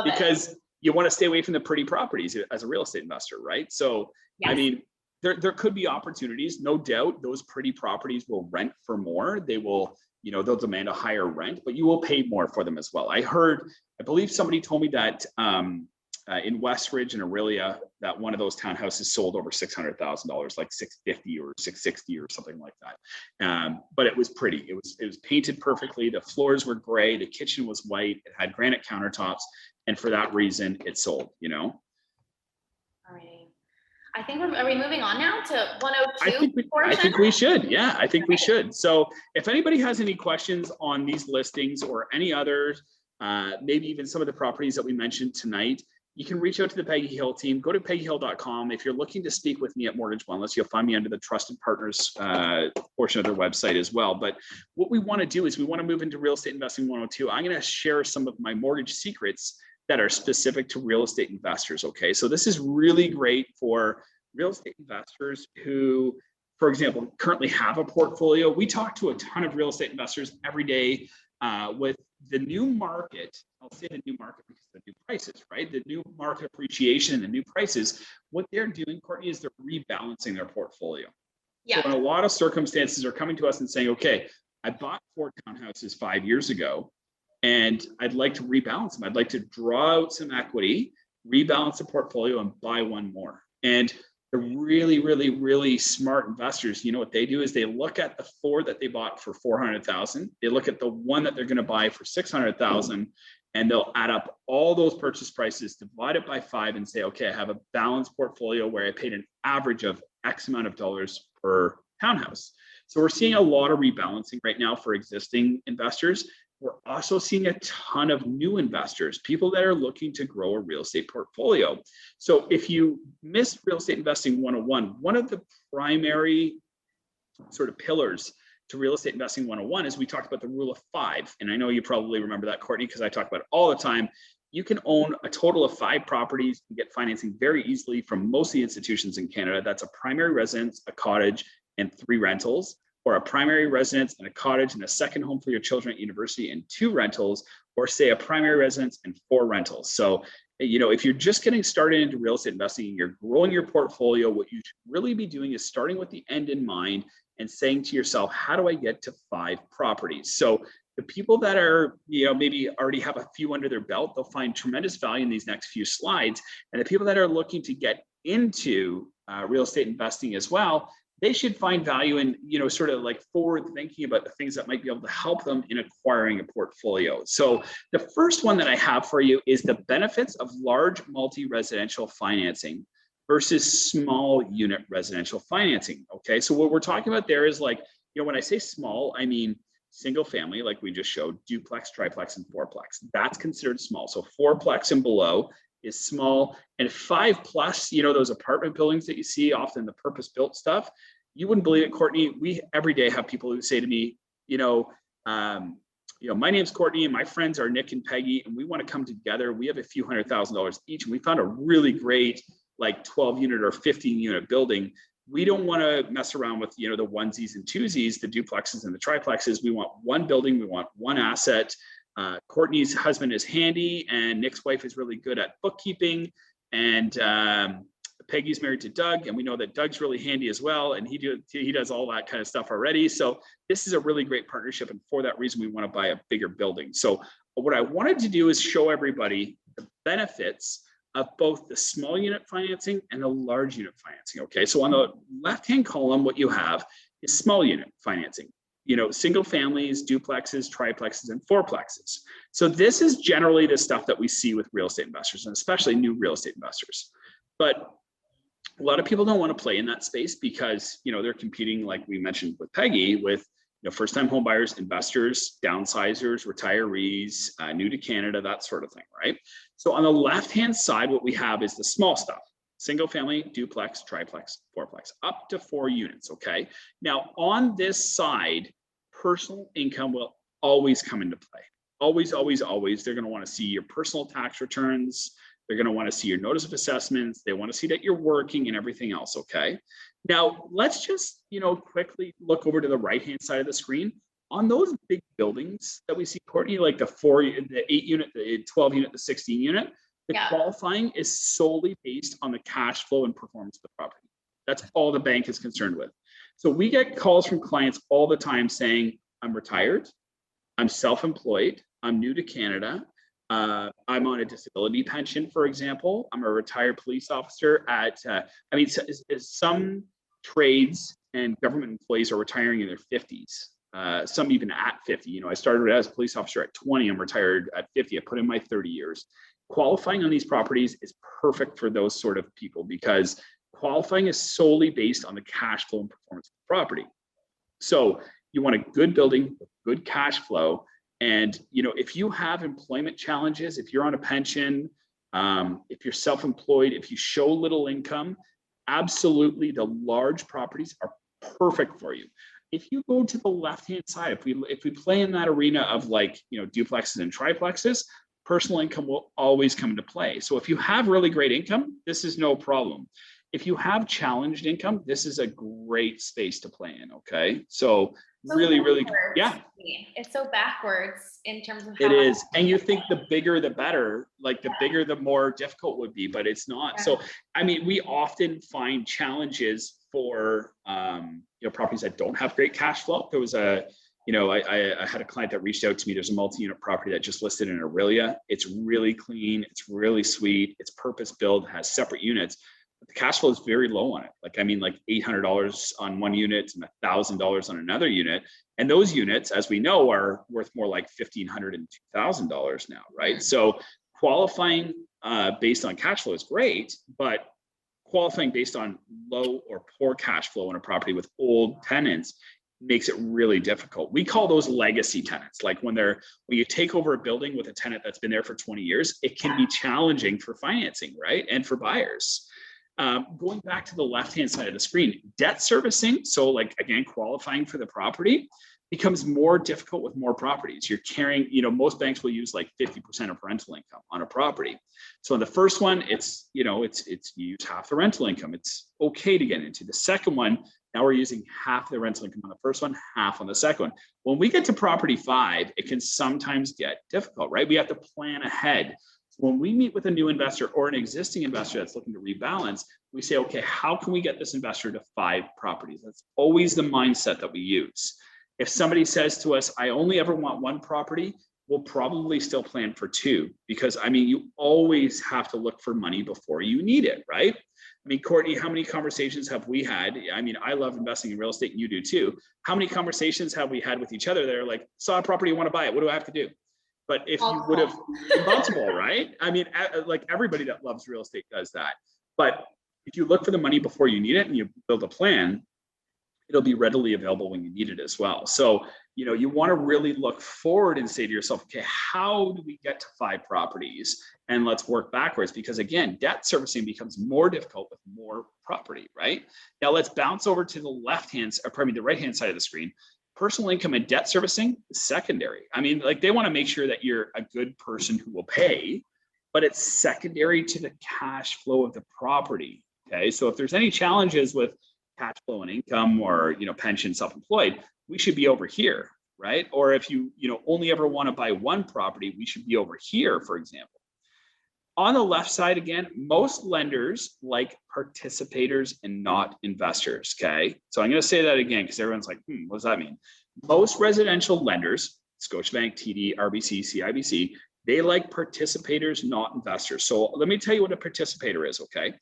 Because you want to stay away from the pretty properties as a real estate investor, right? So, yes. I mean, there could be opportunities, no doubt. Those pretty properties will rent for more. They will, you know, they'll demand a higher rent, but you will pay more for them as well. I believe somebody told me that in Westridge and Aurelia, that one of those townhouses sold over $600,000, like 650 or 660 or something like that. But it was pretty. It was painted perfectly. The floors were gray. The kitchen was white. It had granite countertops, and for that reason, it sold. You know. All right. I think are we moving on now to 102? I think we should. Yeah, I think we should. So if anybody has any questions on these listings or any others, maybe even some of the properties that we mentioned tonight, you can reach out to the Peggy Hill team. Go to peggyhill.com. If you're looking to speak with me at Mortgage Wellness, you'll find me under the Trusted Partners portion of their website as well. But what we want to do is we want to move into Real Estate Investing 102. I'm going to share some of my mortgage secrets that are specific to real estate investors. Okay, so this is really great for real estate investors who, for example, currently have a portfolio. We talk to a ton of real estate investors every day with the new market. I'll say the new market because the new prices, right? The new market appreciation and the new prices. What they're doing, Courtney, is they're rebalancing their portfolio. Yeah. So in a lot of circumstances, are coming to us and saying, okay, I bought 4 townhouses 5 years ago, and I'd like to rebalance them. I'd like to draw out some equity, rebalance the portfolio, and buy one more. And the really, really, really smart investors, you know what they do is they look at the 4 that they bought for 400,000. They look at the one that they're going to buy for 600,000, and they'll add up all those purchase prices, divide it by 5, and say, okay, I have a balanced portfolio where I paid an average of X amount of dollars per townhouse. So we're seeing a lot of rebalancing right now for existing investors. We're also seeing a ton of new investors, people that are looking to grow a real estate portfolio. So if you missed Real Estate Investing 101, one of the primary sort of pillars to Real Estate Investing 101 is we talked about the rule of 5. And I know you probably remember that, Courtney, because I talk about it all the time. You can own a total of 5 properties and get financing very easily from most of the institutions in Canada. That's a primary residence, a cottage, and 3 rentals. or a primary residence and a cottage and a second home for your children at university and 2 rentals, or say a primary residence and 4 rentals. So, if you're just getting started into real estate investing and you're growing your portfolio, what you should really be doing is starting with the end in mind and saying to yourself, how do I get to 5 properties? So the people that are, maybe already have a few under their belt, they'll find tremendous value in these next few slides. And the people that are looking to get into real estate investing as well, they should find value in, sort of like forward thinking about the things that might be able to help them in acquiring a portfolio. So the first one that I have for you is the benefits of large multi-residential financing versus small unit residential financing. Okay, so what we're talking about there is like, when I say small, I mean single family, like we just showed, duplex, triplex, and fourplex. That's considered small. So fourplex and below is small, and 5+, those apartment buildings that you see, often the purpose-built stuff. You wouldn't believe it, Courtney. We every day have people who say to me, my name's Courtney and my friends are Nick and Peggy, and we want to come together. We have a few $100,000 each, and we found a really great like 12-unit or 15-unit building. We don't want to mess around with, the onesies and twosies, the duplexes and the triplexes. We want one building. We want one asset. Courtney's husband is handy, and Nick's wife is really good at bookkeeping. And Peggy's married to Doug, and we know that Doug's really handy as well, and he does all that kind of stuff already. So this is a really great partnership, and for that reason, we want to buy a bigger building. So what I wanted to do is show everybody the benefits of both the small unit financing and the large unit financing. Okay, so on the left-hand column, what you have is small unit financing. Single families, duplexes, triplexes, and fourplexes. So this is generally the stuff that we see with real estate investors, and especially new real estate investors. But a lot of people don't want to play in that space because, they're competing, like we mentioned with Peggy, with first-time home buyers, investors, downsizers, retirees, new to Canada, that sort of thing, right? So on the left-hand side, what we have is the small stuff. Single family, duplex, triplex, fourplex, up to 4 units, okay? Now, on this side, personal income will always come into play. Always, always, always. They're going to want to see your personal tax returns. They're going to want to see your notice of assessments. They want to see that you're working and everything else, okay? Now, let's just, quickly look over to the right-hand side of the screen. On those big buildings that we see, Courtney, like the 8-unit, the 12-unit, the 16-unit, the qualifying is solely based on the cash flow and performance of the property. That's all the bank is concerned with. So we get calls from clients all the time saying, I'm retired, I'm self-employed, I'm new to Canada, I'm on a disability pension, for example, I'm a retired police officer at, some trades and government employees are retiring in their 50s. Some even at 50. I started as a police officer at 20, I'm retired at 50, I put in my 30 years. Qualifying on these properties is perfect for those sort of people because qualifying is solely based on the cash flow and performance of the property. So you want a good building, good cash flow. And, if you have employment challenges, if you're on a pension, if you're self-employed, if you show little income, absolutely the large properties are perfect for you. If you go to the left-hand side, if we play in that arena of duplexes and triplexes, personal income will always come into play. So if you have really great income, this is no problem. If you have challenged income, this is a great space to play in, okay? So really, really, yeah. It's so backwards in terms of how it is. And you think the bigger, the better, like the bigger, the more difficult would be, but it's not. Yeah. So, we often find challenges for, properties that don't have great cash flow. There was I had a client that reached out to me. There's a multi-unit property that just listed in Aurelia. It's really clean. It's really sweet. It's purpose-built, has separate units. But the cash flow is very low on it. Like $800 on one unit and $1,000 on another unit. And those units, as we know, are worth more like $1,500 and $2,000 now, right? So qualifying based on cash flow is great, but qualifying based on low or poor cash flow on a property with old tenants makes it really difficult. We call those legacy tenants. Like when you take over a building with a tenant that's been there for 20 years, it can be challenging for financing, right? And for buyers. Going back to the left-hand side of the screen, debt servicing, so again, qualifying for the property becomes more difficult with more properties. You're carrying, most banks will use 50% of rental income on a property. So in the first one, it's you use half the rental income. It's okay to get into. The second one, Now we're using half the rental income on the first one, half on the second one. When we get to property 5, it can sometimes get difficult, right? We have to plan ahead. When we meet with a new investor or an existing investor that's looking to rebalance, we say, okay, how can we get this investor to 5 properties? That's always the mindset that we use. If somebody says to us, I only ever want 1 property, we'll probably still plan for 2, because I mean, you always have to look for money before you need it, right? I mean, Courtney, how many conversations have we had? I mean, I love investing in real estate and you do too. How many conversations have we had with each other that are like, saw a property, you want to buy it, what do I have to do? But if you would have multiple, right? I mean, like everybody that loves real estate does that. But if you look for the money before you need it and you build a plan, it'll be readily available when you need it as well. So, you know, you want to really look forward and say to yourself, okay, how do we get to 5 properties? And let's work backwards, because again, debt servicing becomes more difficult with more property, right? Now let's bounce over to the the right-hand side of the screen. Personal income and debt servicing is secondary. I mean, like they want to make sure that you're a good person who will pay, but it's secondary to the cash flow of the property. Okay. So if there's any challenges with cash flow and income, or, you know, pension, self-employed, we should be over here, right? Or if you only ever want to buy 1 property, we should be over here, for example. On the left side, again, most lenders like participators and not investors, okay? So I'm going to say that again, because everyone's like, what does that mean? Most residential lenders, Scotiabank, TD, RBC, CIBC, they like participators, not investors. So let me tell you what a participator is, okay?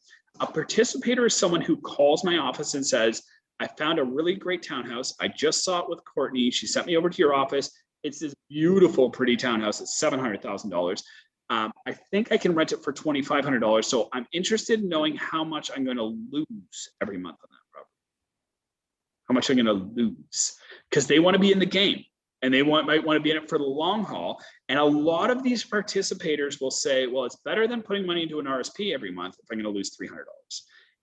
A participator is someone who calls my office and says, I found a really great townhouse. I just saw it with Courtney. She sent me over to your office. It's this beautiful, pretty townhouse. It's $700,000. I think I can rent it for $2,500. So I'm interested in knowing how much I'm going to lose every month on that property. How much I'm going to lose, because they want to be in the game and they might want to be in it for the long haul. And a lot of these participators will say, well, it's better than putting money into an RSP every month if I'm going to lose $300.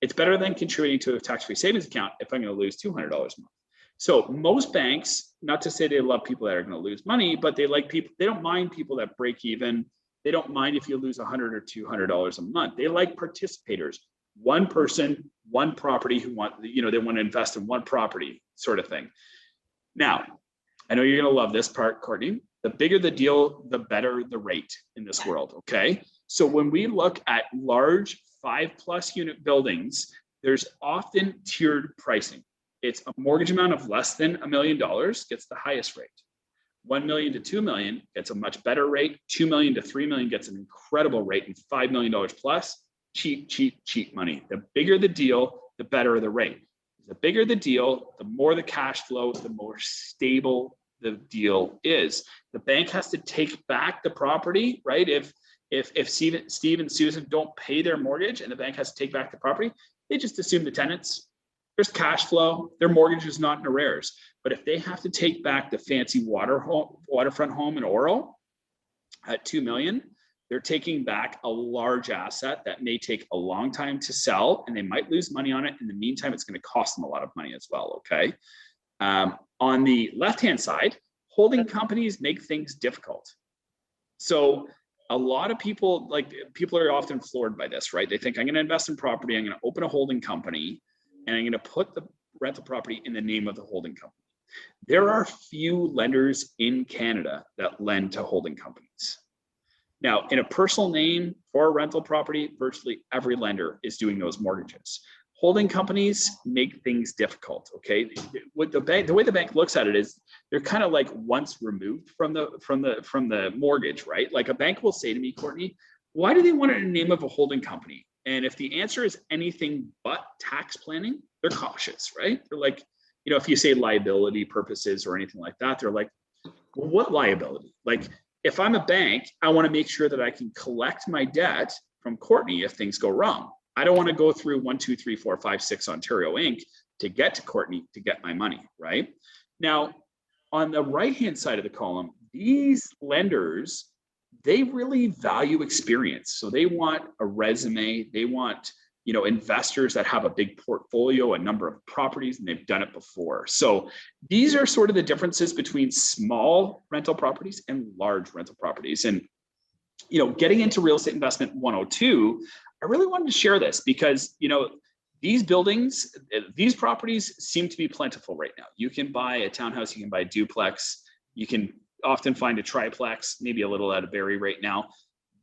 It's better than contributing to a tax-free savings account if I'm going to lose $200 a month. So most banks, not to say they love people that are going to lose money, but they like people, they don't mind people that break even. They don't mind if you lose $100 or $200 a month. They like participators, 1 person, 1 property who want, they want to invest in 1 property sort of thing. Now, I know you're going to love this part, Courtney. The bigger the deal, the better the rate in this world, okay? So when we look at large 5+ unit buildings, there's often tiered pricing. It's a mortgage amount of less than $1 million gets the highest rate. 1 million to 2 million gets a much better rate. 2 million to 3 million gets an incredible rate, and $5 million plus, cheap, cheap, cheap money. The bigger the deal, the better the rate. The bigger the deal, the more the cash flow, the more stable the deal is. The bank has to take back the property, right? If Steve and Susan don't pay their mortgage and the bank has to take back the property, they just assume the tenants. There's cash flow. Their mortgage is not in arrears. But if they have to take back the fancy waterfront home in Oro at $2 million, they're taking back a large asset that may take a long time to sell, and they might lose money on it. In the meantime, it's going to cost them a lot of money as well, okay? On the left-hand side, holding companies make things difficult. So a lot of people are often floored by this, right? They think, I'm going to invest in property, I'm going to open a holding company, and I'm going to put the rental property in the name of the holding company. There are few lenders in Canada that lend to holding companies. Now, in a personal name for a rental property, virtually every lender is doing those mortgages. Holding companies make things difficult, okay? The way the bank looks at it is they're kind of like once removed from the mortgage, right? Like a bank will say to me, Courtney, why do they want it in the name of a holding company? And if the answer is anything but tax planning, they're cautious, right? They're like, if you say liability purposes or anything like that, they're like, well, what liability? Like, if I'm a bank, I want to make sure that I can collect my debt from Courtney if things go wrong. I don't want to go through 1, 2, 3, 4, 5, 6 Ontario Inc. to get to Courtney to get my money, right? Now, on the right-hand side of the column, these lenders, they really value experience. So they want a resume. They want, investors that have a big portfolio, a number of properties, and they've done it before. So these are sort of the differences between small rental properties and large rental properties. And, getting into real estate investment 102, I really wanted to share this because, these buildings, these properties seem to be plentiful right now. You can buy a townhouse, you can buy a duplex, you can often find a triplex, maybe a little out of Barrie right now.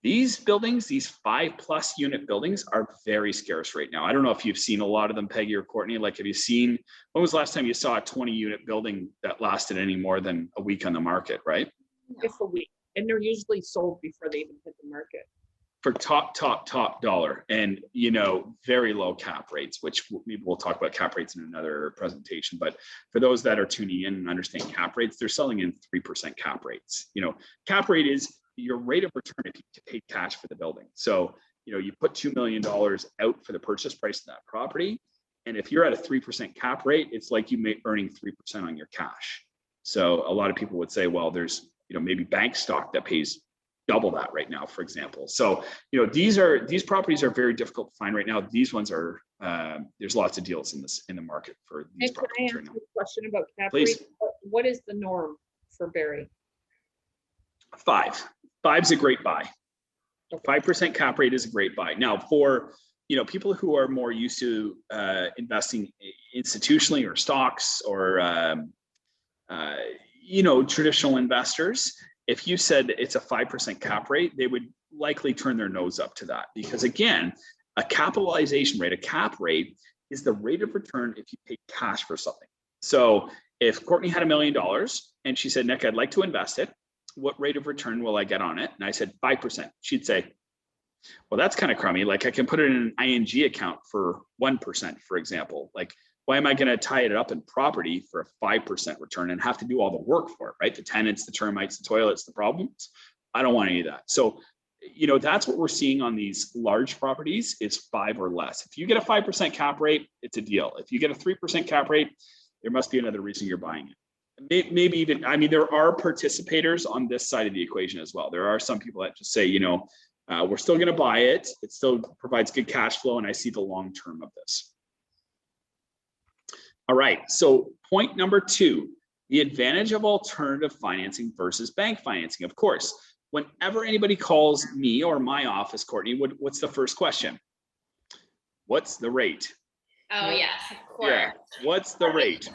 These buildings, these 5+ unit buildings, are very scarce right now. I don't know if you've seen a lot of them, Peggy or Courtney. Like, have you seen, when was the last time you saw a 20-unit building that lasted any more than a week on the market, right? If a week, and they're usually sold before they even hit the market. For top dollar, and very low cap rates, which maybe we'll talk about cap rates in another presentation. But for those that are tuning in and understand cap rates, they're selling in 3% cap rates. Cap rate is your rate of return if you pay cash for the building. So you put $2 million out for the purchase price of that property, and if you're at a 3% cap rate, it's like you earning 3% on your cash. So a lot of people would say, well, there's maybe bank stock that pays double that right now, for example. So these properties are very difficult to find right now. These ones are there's lots of deals in the market for these properties right now. Can I ask a question about cap Please. rate? What is the norm for Barrie? 5. 5's a great buy. 5% cap rate is a great buy. Now, for people who are more used to investing institutionally or stocks or traditional investors, if you said it's a 5% cap rate, they would likely turn their nose up to that, because again, a capitalization rate, a cap rate, is the rate of return if you pay cash for something. So if Courtney had $1 million and she said, Nick, I'd like to invest it, what rate of return will I get on it? And I said 5%. She'd say, well, that's kind of crummy. Like, I can put it in an ING account for 1%, for example. Like, why am I going to tie it up in property for a 5% return and have to do all the work for it, right? The tenants, the termites, the toilets, the problems. I don't want any of that. So, that's what we're seeing on these large properties is 5 or less. If you get a 5% cap rate, it's a deal. If you get a 3% cap rate, there must be another reason you're buying it. Maybe even, there are participators on this side of the equation as well. There are some people that just say, we're still going to buy it. It still provides good cash flow, and I see the long term of this. All right, so point number 2, the advantage of alternative financing versus bank financing. Of course, whenever anybody calls me or my office, Courtney, what's the first question? What's the rate? Oh, yes, of course. Yeah, what's the rate?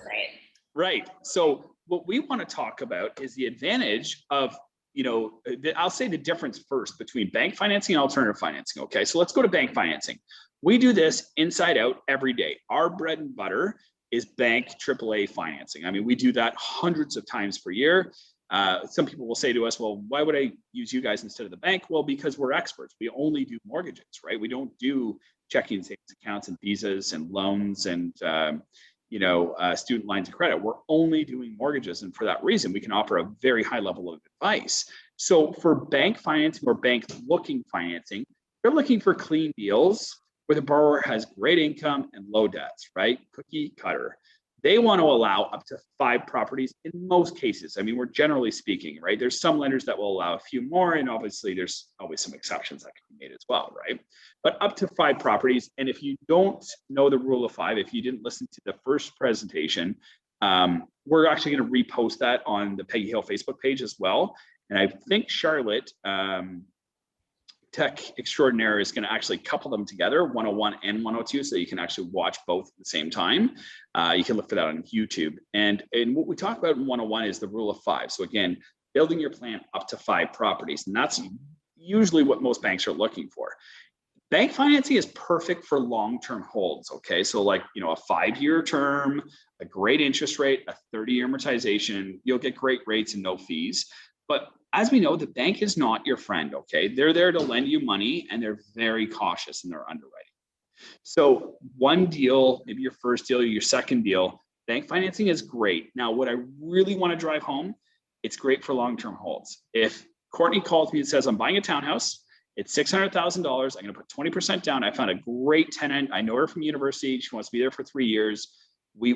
Right. So what we want to talk about is the advantage of, I'll say the difference first between bank financing and alternative financing. Okay, so let's go to bank financing. We do this inside out every day. Our bread and butter is bank AAA financing. We do that hundreds of times per year. Some people will say to us, well, why would I use you guys instead of the bank? Well, because we're experts. We only do mortgages, right? We don't do checking and savings accounts and visas and loans and student lines of credit. We're only doing mortgages, and for that reason, we can offer a very high level of advice. So for bank financing or bank looking financing, they're looking for clean deals where the borrower has great income and low debts, right? Cookie cutter. They want to allow up to 5 properties in most cases. We're generally speaking, right? There's some lenders that will allow a few more, and obviously there's always some exceptions that can be made as well, right? But up to 5 properties. And if you don't know the rule of 5, if you didn't listen to the first presentation, we're actually going to repost that on the Peggy Hill Facebook page as well. And I think Charlotte, Tech Extraordinaire, is going to actually couple them together, 101 and 102, so you can actually watch both at the same time. You can look for that on YouTube. And what we talk about in 101 is the rule of 5. So again, building your plan up to 5 properties. And that's usually what most banks are looking for. Bank financing is perfect for long-term holds. Okay, so like, a 5-year term, a great interest rate, a 30-year amortization, you'll get great rates and no fees. But as we know, the bank is not your friend, okay? They're there to lend you money, and they're very cautious in their underwriting. So one deal, maybe your first deal, your second deal, bank financing is great. Now, what I really want to drive home, it's great for long-term holds. If Courtney calls me and says, I'm buying a townhouse, it's $600,000, I'm going to put 20% down. I found a great tenant. I know her from university. She wants to be there for 3 years. We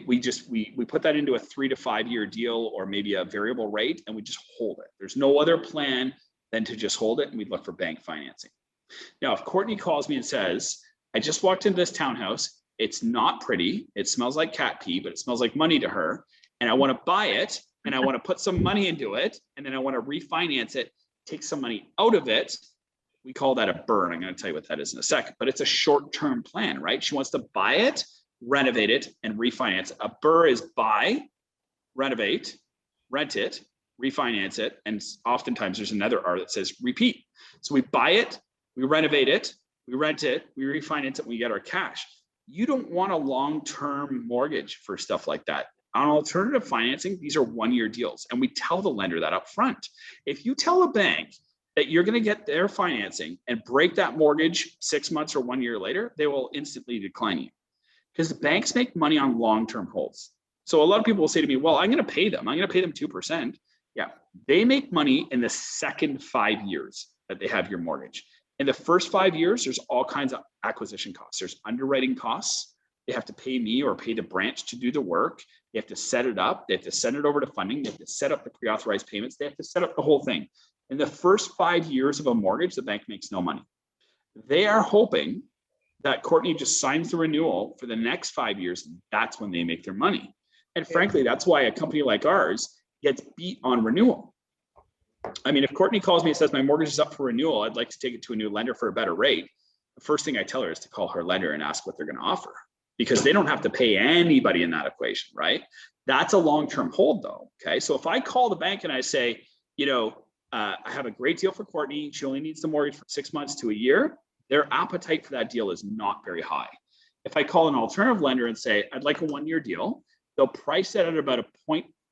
put that into a 3 to 5 year deal, or maybe a variable rate, and we just hold it. There's no other plan than to just hold it, and we'd look for bank financing. Now, if Courtney calls me and says, I just walked into this townhouse, it's not pretty, it smells like cat pee, but it smells like money to her, and I want to buy it, and I want to put some money into it, and then I want to refinance it, take some money out of it, We call that a BRRRR, and I'm going to tell you what that is in a second, but it's a short-term plan, right? She wants to buy it, renovate it, and refinance it. A BRRRR is buy, renovate, rent it, refinance it, and oftentimes there's another R that says repeat. So we buy it, we renovate it, we rent it, we refinance it, we get our cash. You don't want a long-term mortgage for stuff like that. On alternative financing, these are one-year deals, and we tell the lender that up front. If you tell a bank that you're going to get their financing and break that mortgage 6 months or 1 year later, they will instantly decline you, because the banks make money on long-term holds. So a lot of people will say to me, well, I'm going to pay them 2%. Yeah, they make money in the second 5 years that they have your mortgage. In the first 5 years, there's all kinds of acquisition costs. There's underwriting costs. They have to pay me or pay the branch to do the work. They have to set it up. They have to send it over to funding. They have to set up the pre-authorized payments. They have to set up the whole thing. In the first 5 years of a mortgage, the bank makes no money. They are hoping that Courtney just signs the renewal for the next 5 years. That's when they make their money. And frankly, that's why a company like ours gets beat on renewal. I mean, if Courtney calls me and says my mortgage is up for renewal, I'd like to take it to a new lender for a better rate. The first thing I tell her is to call her lender and ask what they're going to offer, because they don't have to pay anybody in that equation, right? That's a long-term hold though, okay? So if I call the bank and I say, I have a great deal for Courtney, she only needs the mortgage for 6 months to a year, their appetite for that deal is not very high. If I call an alternative lender and say, I'd like a 1 year deal, they'll price that at about a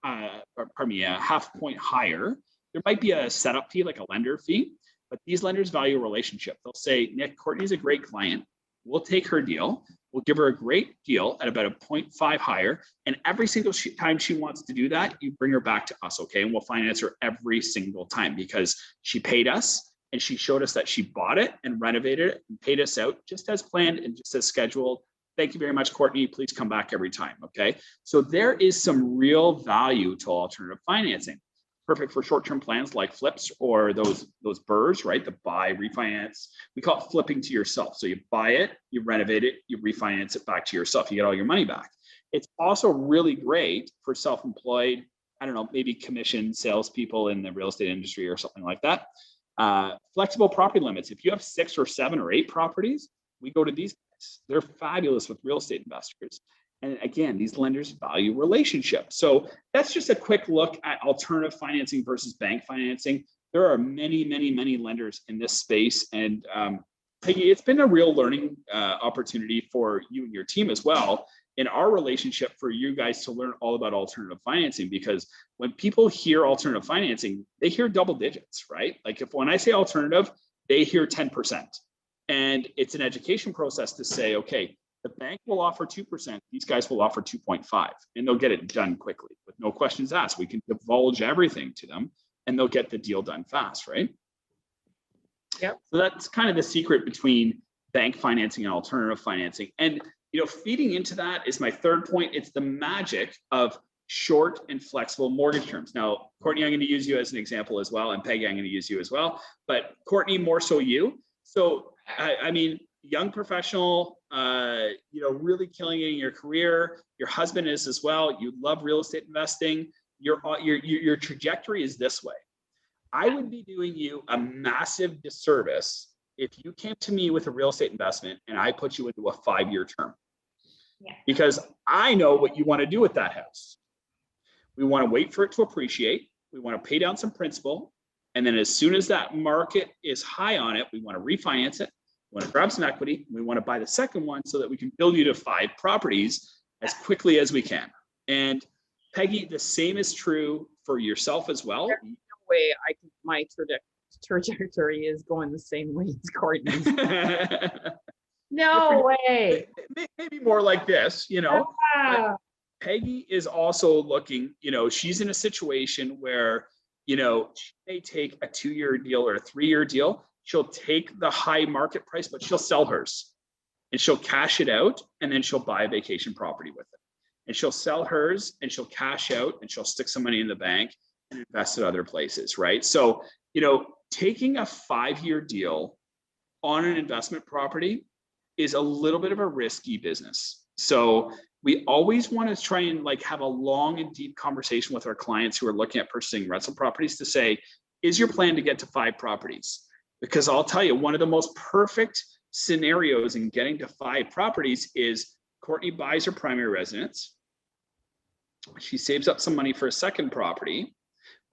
half point higher. There might be a setup fee, like a lender fee, but these lenders value a relationship. They'll say, Nick, Courtney's a great client. We'll take her deal. We'll give her a great deal at about a 0.5 higher. And every single time she wants to do that, you bring her back to us, okay? And we'll finance her every single time, because she paid us and she showed us that she bought it and renovated it and paid us out just as planned and just as scheduled. Thank you very much, Courtney. Please come back every time, okay? So there is some real value to alternative financing. Perfect for short-term plans like flips or those BRRRRs, right? The buy, refinance. We call it flipping to yourself. So you buy it, you renovate it, you refinance it back to yourself. You get all your money back. It's also really great for self-employed, I don't know, maybe commission salespeople in the real estate industry or something like that. Flexible property limits. If you have 6 or 7 or 8 properties, we go to these guys. They're fabulous with real estate investors. And again, these lenders value relationships. So that's just a quick look at alternative financing versus bank financing. There are many, many, many lenders in this space. And Peggy, it's been a real learning opportunity for you and your team as well in our relationship, for you guys to learn all about alternative financing, because when people hear alternative financing, they hear double digits, right? Like when I say alternative, they hear 10%. And it's an education process to say, okay, the bank will offer 2%. These guys will offer 2.5, and they'll get it done quickly with no questions asked. We can divulge everything to them, and they'll get the deal done fast, right? Yep. So that's kind of the secret between bank financing and alternative financing. And feeding into that is my third point. It's the magic of short and flexible mortgage terms. Now, Courtney, I'm going to use you as an example as well, and Peggy, I'm going to use you as well. But Courtney, more so you. So I mean, young professional, really killing it in your career. Your husband is as well. You love real estate investing. Your trajectory is this way. I would be doing you a massive disservice if you came to me with a real estate investment and I put you into a 5-year term. Yeah. Because I know what you want to do with that house. We want to wait for it to appreciate. We want to pay down some principal. And then as soon as that market is high on it, we want to refinance it. We want to grab some equity. We want to buy the second one so that we can build you to 5 properties as quickly as we can. And Peggy, the same is true for yourself as well. There's no way I think my trajectory is going the same way as Courtney's. No way. Maybe more like this, Peggy is also looking, she's in a situation where, she may take a 2-year deal or a 3-year deal. She'll take the high market price, but she'll sell hers and she'll cash it out, and then she'll buy a vacation property with it. And she'll sell hers and she'll cash out and she'll stick some money in the bank and invest in other places, right? So, taking a 5-year deal on an investment property is a little bit of a risky business. So we always want to try and have a long and deep conversation with our clients who are looking at purchasing rental properties to say, is your plan to get to 5 properties? Because I'll tell you, one of the most perfect scenarios in getting to 5 properties is Courtney buys her primary residence. She saves up some money for a second property.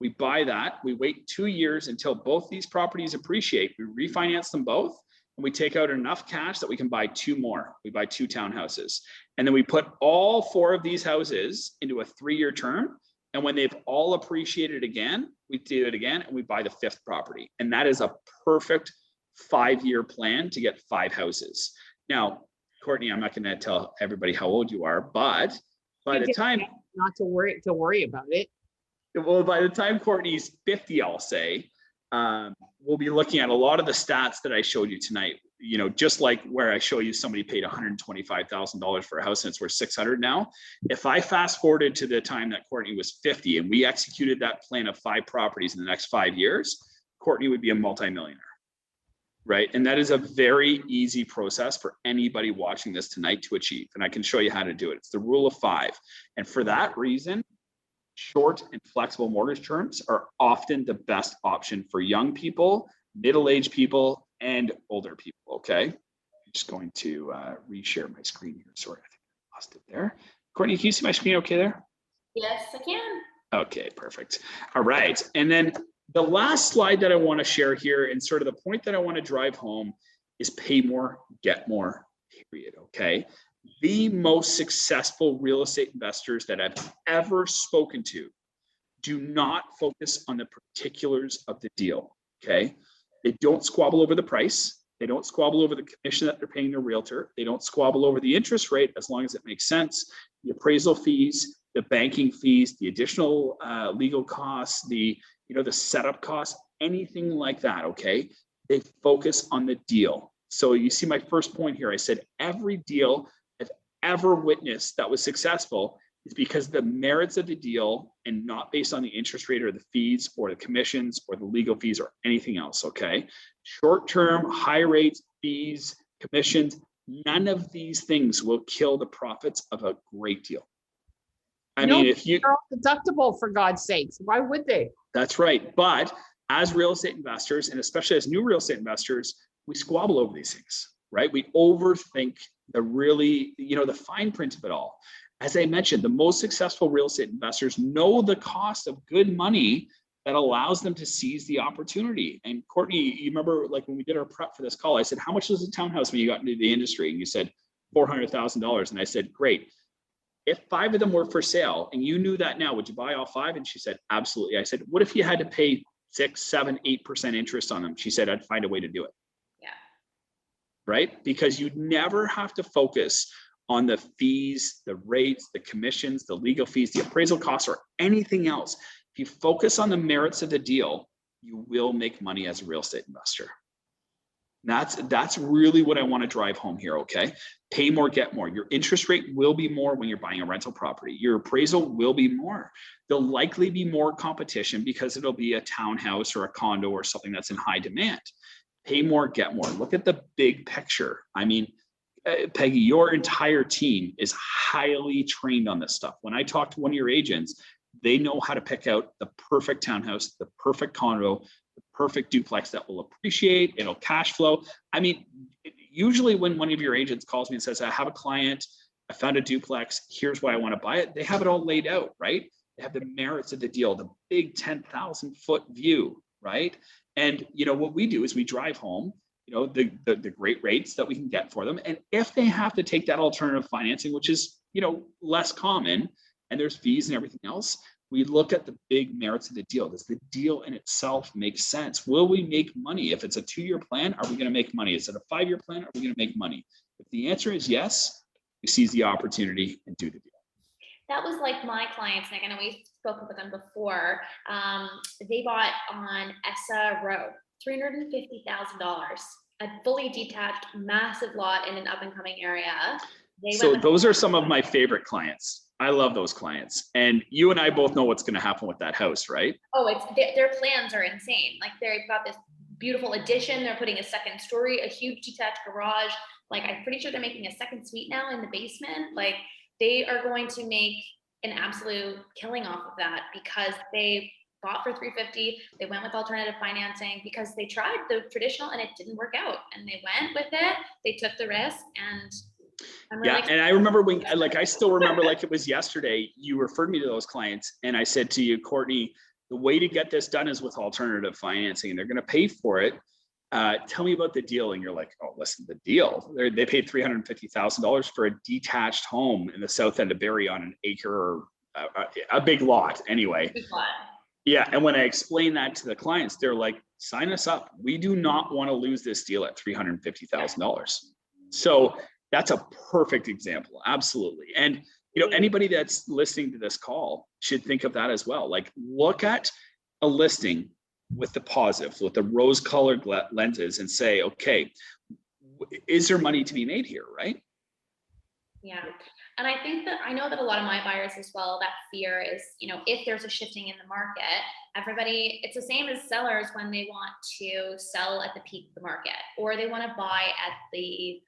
We buy that. We wait 2 years until both these properties appreciate. We refinance them both, and we take out enough cash that we can buy 2 more. We buy 2 townhouses. And then we put all 4 of these houses into a 3-year term. And when they've all appreciated again, we do it again and we buy the 5th property. And that is a perfect 5-year plan to get 5 houses. Now, Courtney, I'm not going to tell everybody how old you are, but by the time not to worry about it. Well, by the time Courtney's 50, I'll say, we'll be looking at a lot of the stats that I showed you tonight. You know, just like where I show you somebody paid $125,000 for a house and it's worth 600 now. If I fast forwarded to the time that Courtney was 50 and we executed that plan of 5 properties in the next 5 years, Courtney would be a multimillionaire, right? And that is a very easy process for anybody watching this tonight to achieve. And I can show you how to do it. It's the rule of 5. And for that reason, short and flexible mortgage terms are often the best option for young people, middle-aged people, and older people, okay? I'm just going to reshare my screen here. Sorry, I think I lost it there. Courtney, can you see my screen okay there? Yes, I can. Okay, perfect. All right. And then the last slide that I want to share here, and sort of the point that I want to drive home, is pay more, get more, period, okay? The most successful real estate investors that I've ever spoken to do not focus on the particulars of the deal, okay? They don't squabble over the price. They don't squabble over the commission that they're paying their realtor. They don't squabble over the interest rate as long as it makes sense, the appraisal fees, the banking fees, the additional legal costs, the setup costs, anything like that, okay? They focus on the deal. So you see my first point here. I said every deal I've ever witnessed that was successful is because the merits of the deal and not based on the interest rate or the fees or the commissions or the legal fees or anything else, okay? Short-term, high rates, fees, commissions, none of these things will kill the profits of a great deal. I mean, if you— they're all deductible, for God's sakes. Why would they? That's right. But as real estate investors, and especially as new real estate investors, we squabble over these things, right? We overthink the really, the fine print of it all. As I mentioned, the most successful real estate investors know the cost of good money that allows them to seize the opportunity. And Courtney, you remember, like when we did our prep for this call, I said, how much was a townhouse when you got into the industry? And you said $400,000. And I said, great. If 5 of them were for sale and you knew that now, would you buy all 5? And she said, absolutely. I said, what if you had to pay 6, 7, 8% interest on them? She said, I'd find a way to do it. Yeah. Right? Because you never have to focus on the fees, the rates, the commissions, the legal fees, the appraisal costs, or anything else. If you focus on the merits of the deal, you will make money as a real estate investor. That's really what I want to drive home here, okay? Pay more, get more. Your interest rate will be more when you're buying a rental property. Your appraisal will be more. There'll likely be more competition because it'll be a townhouse or a condo or something that's in high demand. Pay more, get more. Look at the big picture. I mean, Peggy, your entire team is highly trained on this stuff. When I talk to one of your agents, they know how to pick out the perfect townhouse, the perfect condo, the perfect duplex that will appreciate, it'll cash flow. I mean, usually when one of your agents calls me and says, I have a client, I found a duplex, here's why I want to buy it, they have it all laid out, right? They have the merits of the deal, the big 10,000 foot view, right? And what we do is we drive home the great rates that we can get for them. And if they have to take that alternative financing, which is, less common, and there's fees and everything else, we look at the big merits of the deal. Does the deal in itself make sense? Will we make money? If it's a 2-year plan, are we going to make money? Is it a 5-year plan? Are we going to make money? If the answer is yes, we seize the opportunity and do the deal. That was like my clients, Nick. I know we spoke with them before. They bought on Essa Road, $350,000, a fully detached, massive lot in an up and coming area. So those are some of my favorite clients. I love those clients. And you and I both know what's going to happen with that house, right? Oh, their plans are insane. Like they've got this beautiful addition. They're putting a second story, a huge detached garage. Like I'm pretty sure they're making a second suite now in the basement. Like they are going to make an absolute killing off of that because they bought for 350. They went with alternative financing because they tried the traditional and it didn't work out. And they went with it. They took the risk, and I'm really and I remember when, like, I still remember like it was yesterday, you referred me to those clients and I said to you, Courtney, the way to get this done is with alternative financing and they're going to pay for it. Tell me about the deal. And you're like, oh, listen, the deal. They paid $350,000 for a detached home in the south end of Barrie on an acre or a big lot anyway. Yeah. And when I explained that to the clients, they're like, sign us up. We do not want to lose this deal at $350,000. So that's a perfect example. Absolutely. And, anybody that's listening to this call should think of that as well. Like, look at a listing with the positives, with the rose colored lenses, and say, okay, is there money to be made here? Right. Yeah. And I think that I know that a lot of my buyers as well, that fear is, if there's a shifting in the market, it's the same as sellers when they want to sell at the peak of the market, or they want to buy at the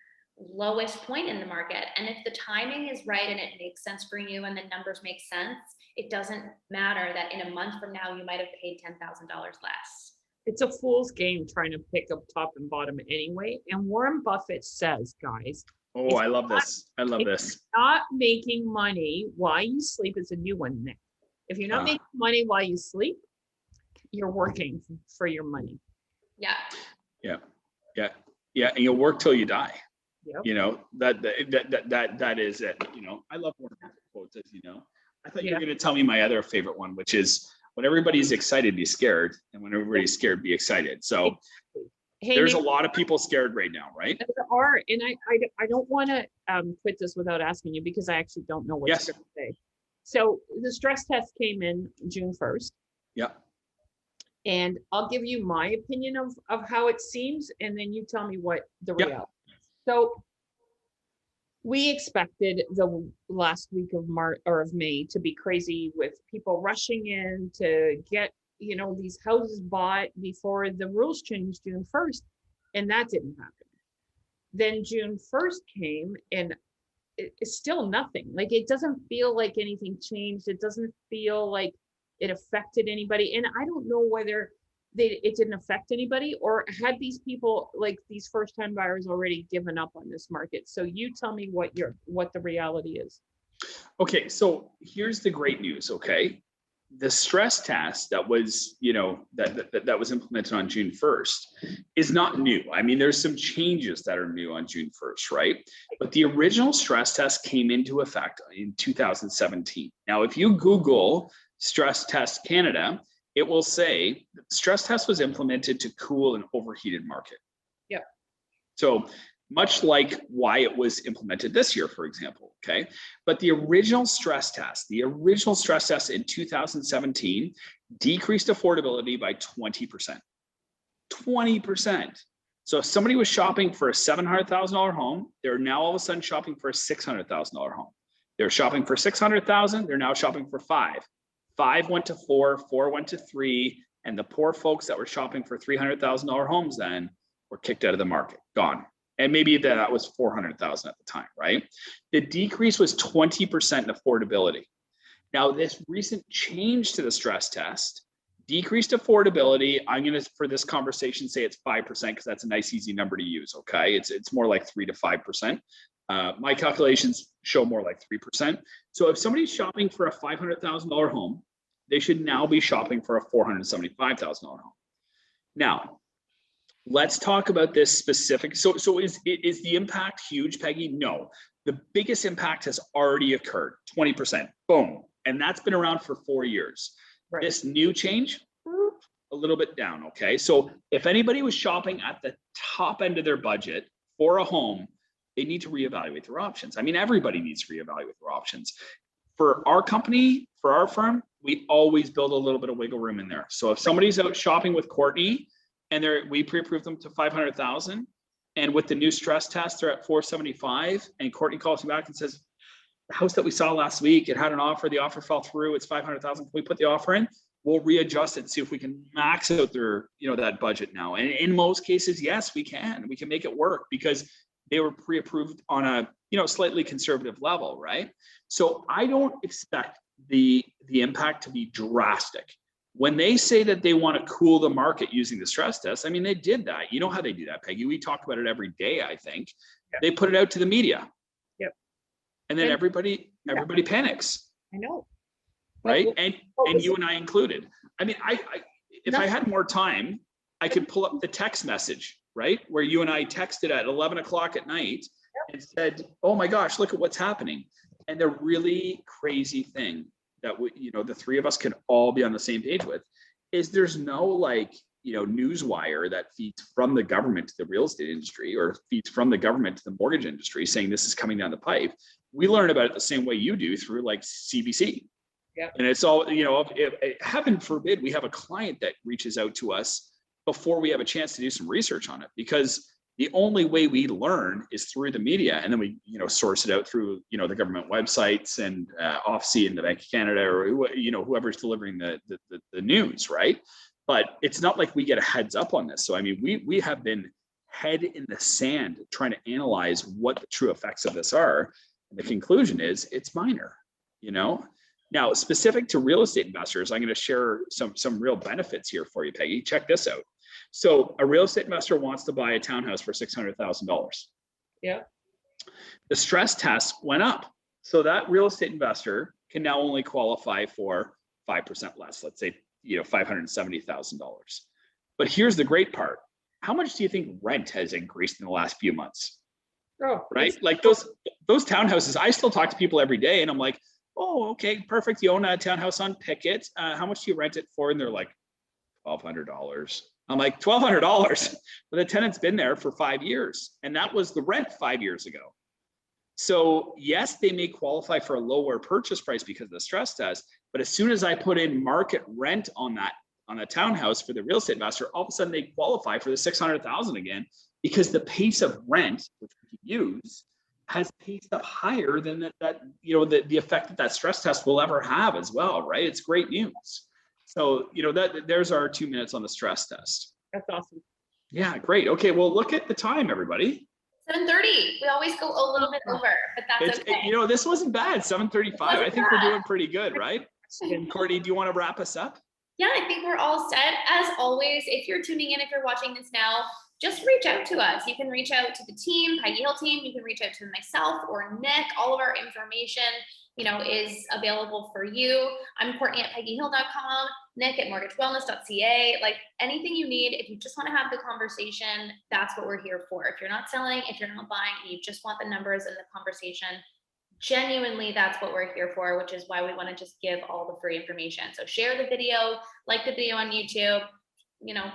lowest point in the market. And if the timing is right and it makes sense for you and the numbers make sense, it doesn't matter that in a month from now, you might have paid $10,000 less. It's a fool's game trying to pick up top and bottom anyway. And Warren Buffett says, guys, oh, I love this. I love this. Not making money while you sleep is a new one, Nick. If you're not making money while you sleep, you're working for your money. Yeah. Yeah. And you'll work till you die. Yep. That is it. I love Warren Buffett quotes, as you know. I thought you were going to tell me my other favorite one, which is when everybody's excited, be scared. And when everybody's scared, be excited. So there's a lot of people scared right now, right? There are. And I don't want to quit this without asking you, because I actually don't know what you're going to say. So the stress test came in June 1st. Yeah. And I'll give you my opinion of how it seems, and then you tell me what the reality is. So we expected the last week of March or of May to be crazy, with people rushing in to get, these houses bought before the rules changed June 1st. And that didn't happen. Then June 1st came, and it's still nothing. Like, it doesn't feel like anything changed. It doesn't feel like it affected anybody. And I don't know whether it didn't affect anybody, or had these people, like these first-time buyers, already given up on this market. So you tell me what the reality is. Okay, so here's the great news. Okay, the stress test that was, that was implemented on June 1st is not new. I mean, there's some changes that are new on June 1st, right? But the original stress test came into effect in 2017. Now, if you Google stress test Canada, it will say that the stress test was implemented to cool an overheated market. Yep. So much like why it was implemented this year, for example, okay? But the original stress test in 2017 decreased affordability by 20%. 20%. So if somebody was shopping for a $700,000 home, they're now all of a sudden shopping for a $600,000 home. They're shopping for $600,000, they're now shopping for $5. 5 went to 4, 4 went to 3, and the poor folks that were shopping for $300,000 homes then were kicked out of the market, gone. And maybe that was $400,000 at the time, right? The decrease was 20% in affordability. Now, this recent change to the stress test decreased affordability. I'm going to, for this conversation, say it's 5%, because that's a nice, easy number to use, okay? It's more like 3 to 5%. My calculations show more like 3%. So if somebody's shopping for a $500,000 home, they should now be shopping for a $475,000 home. Now, let's talk about this specific. So is the impact huge, Peggy? No. The biggest impact has already occurred, 20%, boom. And that's been around for 4 years. Right. This new change, a little bit down, okay? So if anybody was shopping at the top end of their budget for a home, they need to reevaluate their options. I mean, everybody needs to reevaluate their options. For our company, for our firm, we always build a little bit of wiggle room in there. So if somebody's out shopping with Courtney and we pre-approve them to $500,000, and with the new stress test, they're at $475,000, and Courtney calls me back and says, the house that we saw last week, it had an offer, the offer fell through, it's $500,000. Can we put the offer in? We'll readjust it, see if we can max out their, that budget now. And in most cases, yes, we can make it work, because they were pre-approved on a, slightly conservative level, right? So I don't expect the impact to be drastic. When they say that they want to cool the market using the stress test, I mean, they did that. You know how they do that, Peggy. We talk about it every day, I think. Yep. They put it out to the media. Yep. And then everybody panics. I know. Right? And you and I included. I mean, if I had more time, I could pull up the text message, right? Where you and I texted at 11 o'clock at night and said, oh my gosh, look at what's happening. And the really crazy thing that we, you know, the three of us can all be on the same page with is there's no like, you know, news wire that feeds from the government to the real estate industry or feeds from the government to the mortgage industry saying this is coming down the pipe. We learn about it the same way you do through like CBC. Yeah. And it's all, you know, heaven forbid we have a client that reaches out to us before we have a chance to do some research on it, because the only way we learn is through the media, and then we, you know, source it out through, you know, the government websites and OFC and the Bank of Canada, or, you know, whoever's delivering the news, right? But it's not like we get a heads up on this. So I mean, we have been head in the sand trying to analyze what the true effects of this are. And the conclusion is it's minor, you know. Now, specific to real estate investors, I'm going to share some real benefits here for you, Peggy. Check this out. So a real estate investor wants to buy a townhouse for $600,000. Yeah. The stress test went up. So that real estate investor can now only qualify for 5% less, let's say, you know, $570,000. But here's the great part. How much do you think rent has increased in the last few months? Oh, right. Like those townhouses, I still talk to people every day and I'm like, oh, okay, perfect. You own a townhouse on Pickett. How much do you rent it for? And they're like, $1,200. I'm like, $1,200, but the tenant's been there for 5 years. And that was the rent 5 years ago. So yes, they may qualify for a lower purchase price because of the stress test, but as soon as I put in market rent on the townhouse for the real estate investor, all of a sudden they qualify for the 600,000 again, because the pace of rent, which we can use, has paced up higher than that you know, the effect that stress test will ever have as well, right? It's great news. So, you know, there's our 2 minutes on the stress test. That's awesome. Yeah, great. Okay, well, look at the time, everybody. 7:30. We always go a little bit over, but that's okay. You know, this wasn't bad. 7:35. I think we're doing pretty good, right? And Courtney, do you want to wrap us up? Yeah, I think we're all set. As always, if you're tuning in, if you're watching this now, just reach out to us. You can reach out to the team, Peggy Hill team. You can reach out to myself or Nick. All of our information, you know, is available for you. I'm Courtney at peggyhill.com, Nick at mortgagewellness.ca. Like anything you need, if you just want to have the conversation, that's what we're here for. If you're not selling, if you're not buying, and you just want the numbers and the conversation, genuinely, that's what we're here for, which is why we want to just give all the free information. So share the video, like the video on YouTube, you know,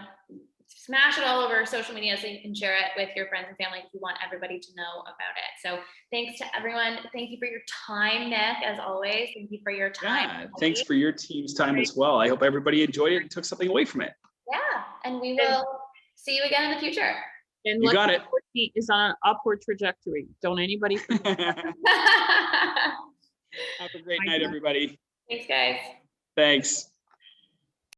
smash it all over social media so you can share it with your friends and family if you want everybody to know about it. So thanks to everyone. Thank you for your time, Nick, as always. Thank you for your time. Yeah, thanks for your team's time as well. I hope everybody enjoyed it and took something away from it. Yeah, and we will see you again in the future. And you got it. Is on an upward trajectory. Don't anybody forget. Have a great night, everybody. Thanks, guys. Thanks.